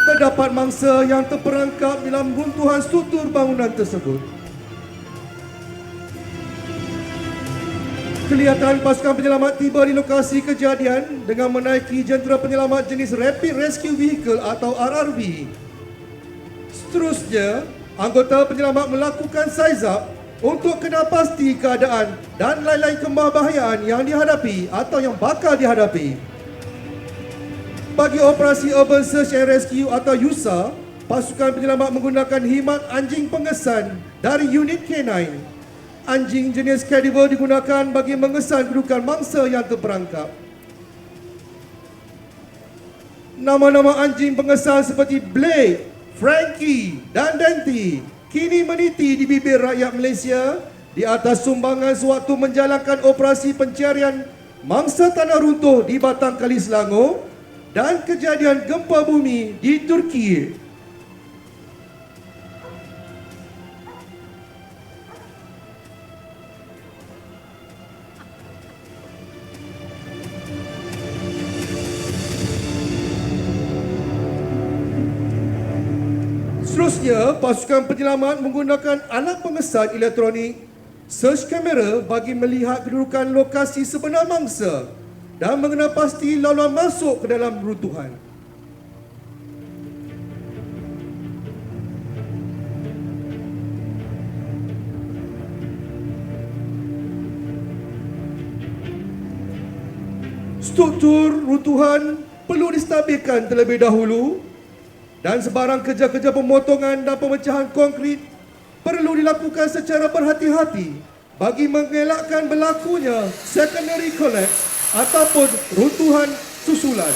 Terdapat mangsa yang terperangkap dalam runtuhan struktur bangunan tersebut. Kelihatan pasukan penyelamat tiba di lokasi kejadian dengan menaiki jentera penyelamat jenis Rapid Rescue Vehicle atau RRV. Seterusnya, anggota penyelamat melakukan size up untuk kena pasti keadaan dan lain-lain kemahbahayaan yang dihadapi atau yang bakal dihadapi. Bagi operasi Urban Search and Rescue atau USA, pasukan penyelamat menggunakan khidmat anjing pengesan dari unit K9. Anjing jenis Cadaver digunakan bagi mengesan kedudukan mangsa yang terperangkap. Nama-nama anjing pengesan seperti Blake, Frankie dan Denti kini meniti di bibir rakyat Malaysia di atas sumbangan sewaktu menjalankan operasi pencarian mangsa tanah runtuh di Batang Kali Selangor dan kejadian gempa bumi di Turki. Seterusnya, pasukan penyelamat menggunakan alat pengesan elektronik search kamera bagi melihat kedudukan lokasi sebenar mangsa dan mengenal pasti laluan masuk ke dalam runtuhan. Struktur runtuhan perlu distabilkan terlebih dahulu dan sebarang kerja-kerja pemotongan dan pemecahan konkrit perlu dilakukan secara berhati-hati bagi mengelakkan berlakunya secondary collapse ataupun runtuhan susulan.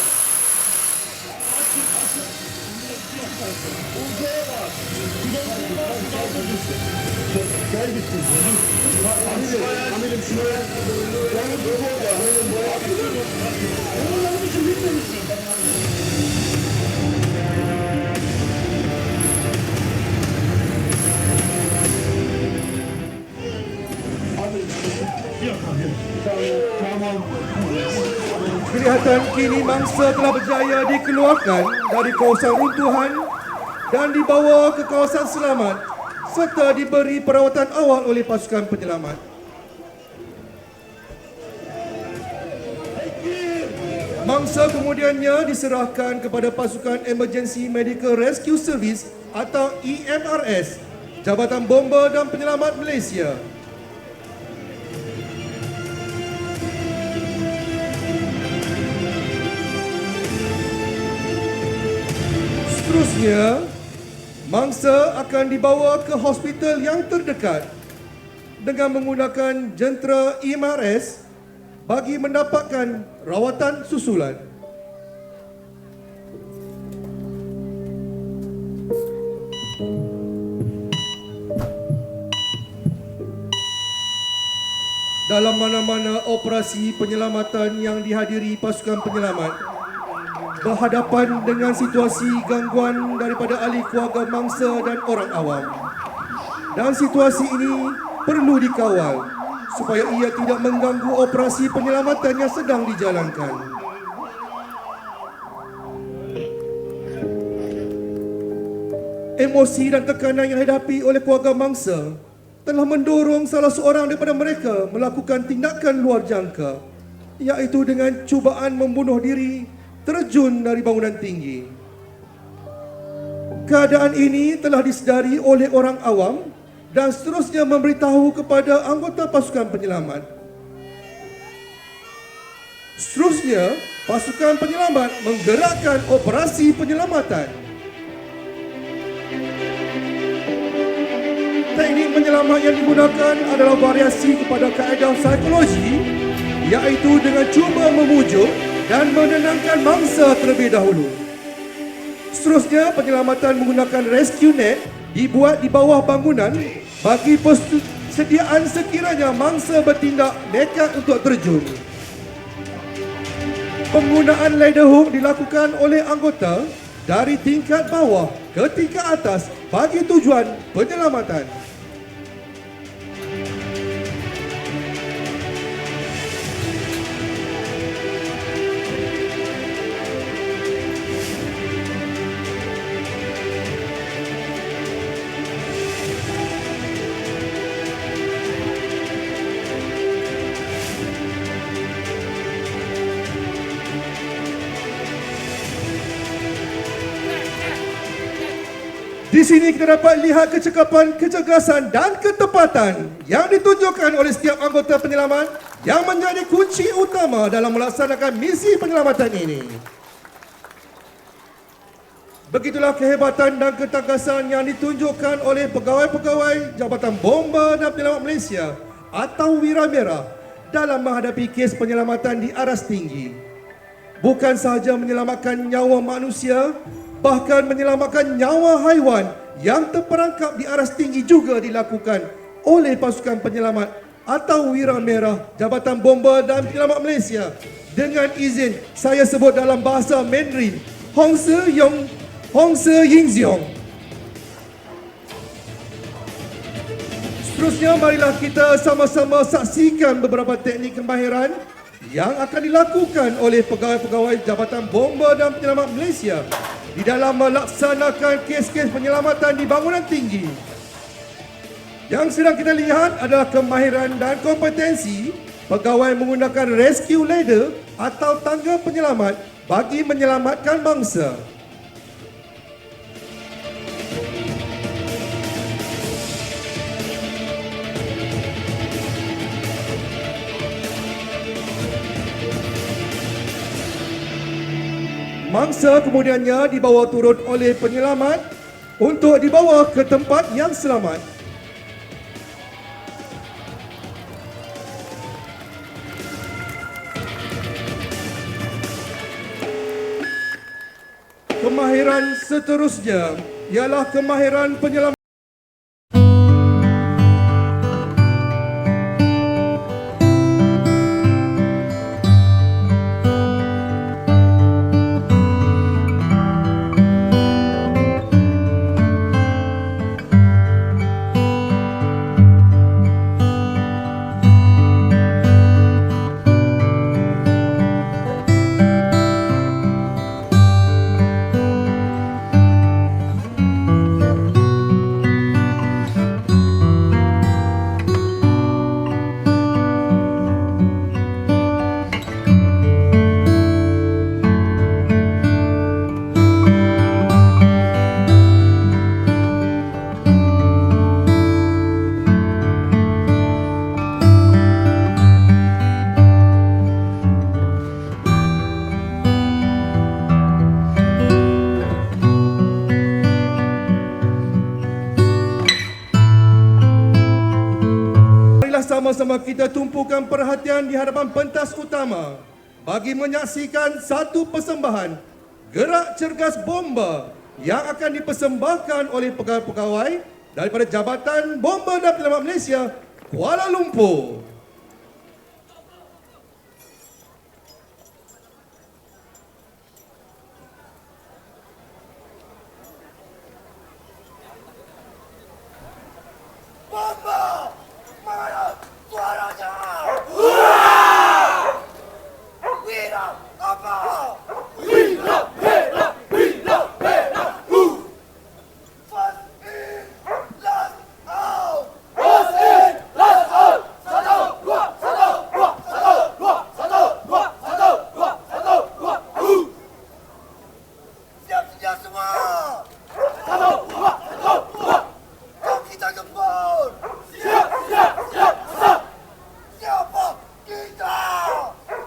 Kelihatan kini mangsa telah berjaya dikeluarkan dari kawasan runtuhan dan dibawa ke kawasan selamat serta diberi perawatan awal oleh pasukan penyelamat. Mangsa kemudiannya diserahkan kepada pasukan Emergency Medical Rescue Service atau EMRS, Jabatan Bomba dan Penyelamat Malaysia. Seterusnya, mangsa akan dibawa ke hospital yang terdekat dengan menggunakan jentera EMRS bagi mendapatkan rawatan susulan. Dalam mana-mana operasi penyelamatan yang dihadiri pasukan penyelamat, berhadapan dengan situasi gangguan daripada ahli keluarga mangsa dan orang awam. Dan situasi ini perlu dikawal supaya ia tidak mengganggu operasi penyelamatan yang sedang dijalankan. Emosi dan tekanan yang dihadapi oleh keluarga mangsa telah mendorong salah seorang daripada mereka melakukan tindakan luar jangka, iaitu dengan cubaan membunuh diri terjun dari bangunan tinggi. Keadaan ini telah disedari oleh orang awam dan seterusnya memberitahu kepada anggota pasukan penyelamat. Seterusnya, pasukan penyelamat menggerakkan operasi penyelamatan. Teknik penyelamat yang digunakan adalah variasi kepada kaedah psikologi, iaitu dengan cuba memujuk dan menenangkan mangsa terlebih dahulu. Seterusnya, penyelamatan menggunakan rescue net dibuat di bawah bangunan bagi persediaan sekiranya mangsa bertindak nekat untuk terjun. Penggunaan ladder hook dilakukan oleh anggota dari tingkat bawah ke tingkat atas bagi tujuan penyelamatan. Di sini kita dapat lihat kecekapan, kecergasan dan ketepatan yang ditunjukkan oleh setiap anggota penyelamat yang menjadi kunci utama dalam melaksanakan misi penyelamatan ini. Begitulah kehebatan dan ketangkasan yang ditunjukkan oleh pegawai-pegawai Jabatan Bomba dan Penyelamat Malaysia atau Wira Merah dalam menghadapi kes penyelamatan di aras tinggi. Bukan sahaja menyelamatkan nyawa manusia, bahkan menyelamatkan nyawa haiwan yang terperangkap di aras tinggi juga dilakukan oleh pasukan penyelamat atau Wira Merah Jabatan Bomba dan Penyelamat Malaysia. Dengan izin saya sebut dalam bahasa Mandarin, Hong Se Ying Ziong. Seterusnya, marilah kita sama-sama saksikan beberapa teknik kemahiran yang akan dilakukan oleh pegawai-pegawai Jabatan Bomba dan Penyelamat Malaysia di dalam melaksanakan kes-kes penyelamatan di bangunan tinggi. Yang sedang kita lihat adalah kemahiran dan kompetensi pegawai menggunakan rescue ladder atau tangga penyelamat bagi menyelamatkan mangsa. Mangsa kemudiannya dibawa turun oleh penyelamat untuk dibawa ke tempat yang selamat. Kemahiran seterusnya ialah kemahiran penyelamat. sama-sama kita tumpukan perhatian di hadapan pentas utama bagi menyaksikan satu persembahan gerak cergas bomba yang akan dipersembahkan oleh pegawai-pegawai daripada Jabatan Bomba dan Penyelamat Malaysia, Kuala Lumpur. Bomba! Mana suaranya? Wira apa? Wira, wira, wira, wira. First in, last out. First in, last out. Satu, dua, satu, dua, satu, dua, satu, dua, satu, dua, satu, dua. Siap sedia semua. Satu, dua, satu, dua. Kaki kita gempur. Siap, siap, siap, siap. Siapa kita?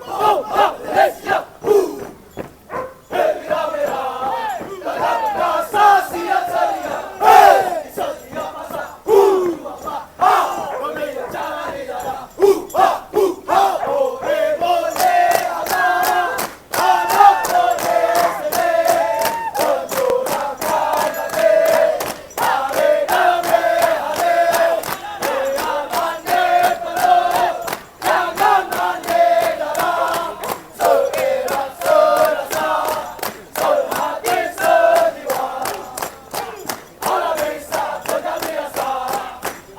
Bomba Malaysia. Bela, bela. Dalam asasi yang selia. Hey, selia masa. Ha, boleh jangan dijaga. Ha, ha. Boleh, boleh ada. Ada boleh sedih. Penjurakan hati. Hari demi hari. Biar mandi penuh. Jangan mandi dalam. Seirat serasa. Sehati sejiwa. Alam bisa tegar biasa.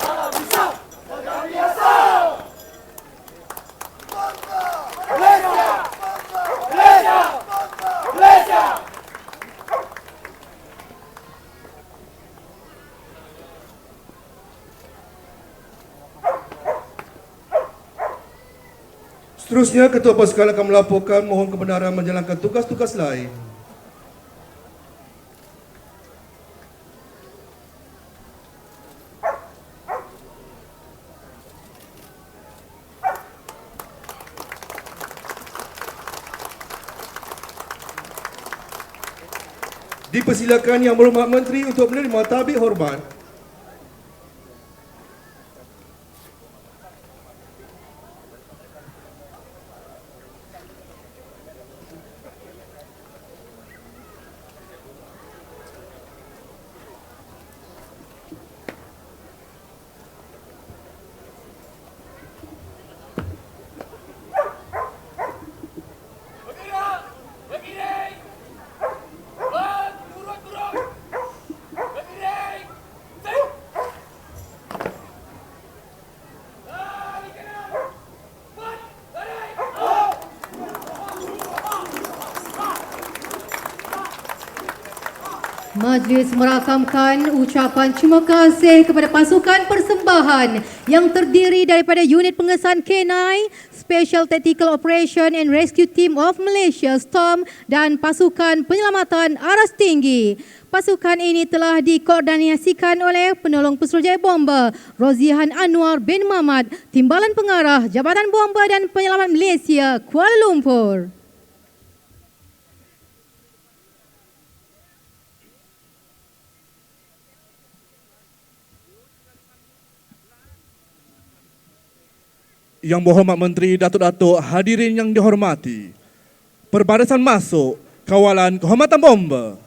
Alam bisa tegar biasa. Bangga Malaysia. Malaysia. Malaysia. Seterusnya, Ketua Pasukan akan melaporkan mohon kebenaran menjalankan tugas-tugas lain. Dipersilakan Yang Berhormat Menteri untuk menerima tabik hormat. Bergerak, bergiring. Turun. Bergiring. Sing. Lari kanan. Mat, lari. Majlis merakamkan ucapan terima kasih kepada pasukan persembahan yang terdiri daripada Unit Pengesan K9, Special Tactical Operation and Rescue Team of Malaysia STOM dan Pasukan Penyelamatan Aras Tinggi. Pasukan ini telah dikoordinasikan oleh Penolong Pesuruhjaya Bomba Rozihan Anwar bin Mahmad, Timbalan Pengarah Jabatan Bomba dan Penyelamat Malaysia, Kuala Lumpur. Yang Berhormat Menteri, Datuk-Datuk, hadirin yang dihormati. Perbarisan masuk kawalan kehormatan bomba.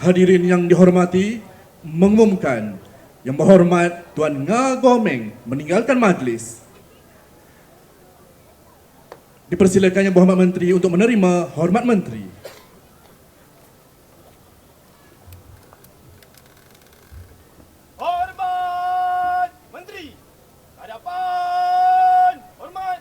Hadirin yang dihormati, mengumumkan Yang Berhormat Tuan Nga Gomeng meninggalkan majlis. Dipersilakan Yang Berhormat Menteri untuk menerima hormat menteri. Hormat Menteri. Hadapan. Hormat.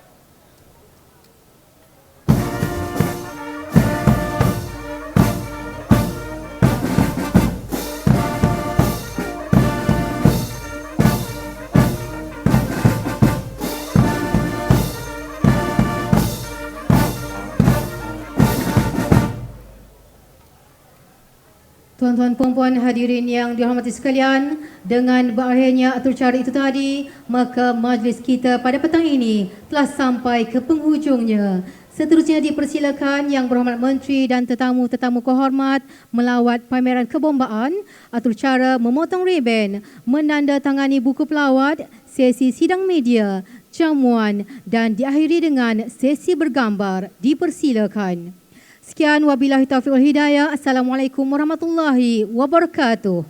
Tuan-tuan puan-puan hadirin yang dihormati sekalian, dengan berakhirnya atur cara itu tadi, maka majlis kita pada petang ini telah sampai ke penghujungnya. Seterusnya dipersilakan Yang Berhormat Menteri dan tetamu-tetamu kehormat melawat pameran kebombaan, atur cara memotong reben, menandatangani buku pelawat, sesi sidang media, jamuan dan diakhiri dengan sesi bergambar. Dipersilakan. Sekian, wabillahi taufiq wal hidayah. Assalamualaikum warahmatullahi wabarakatuh.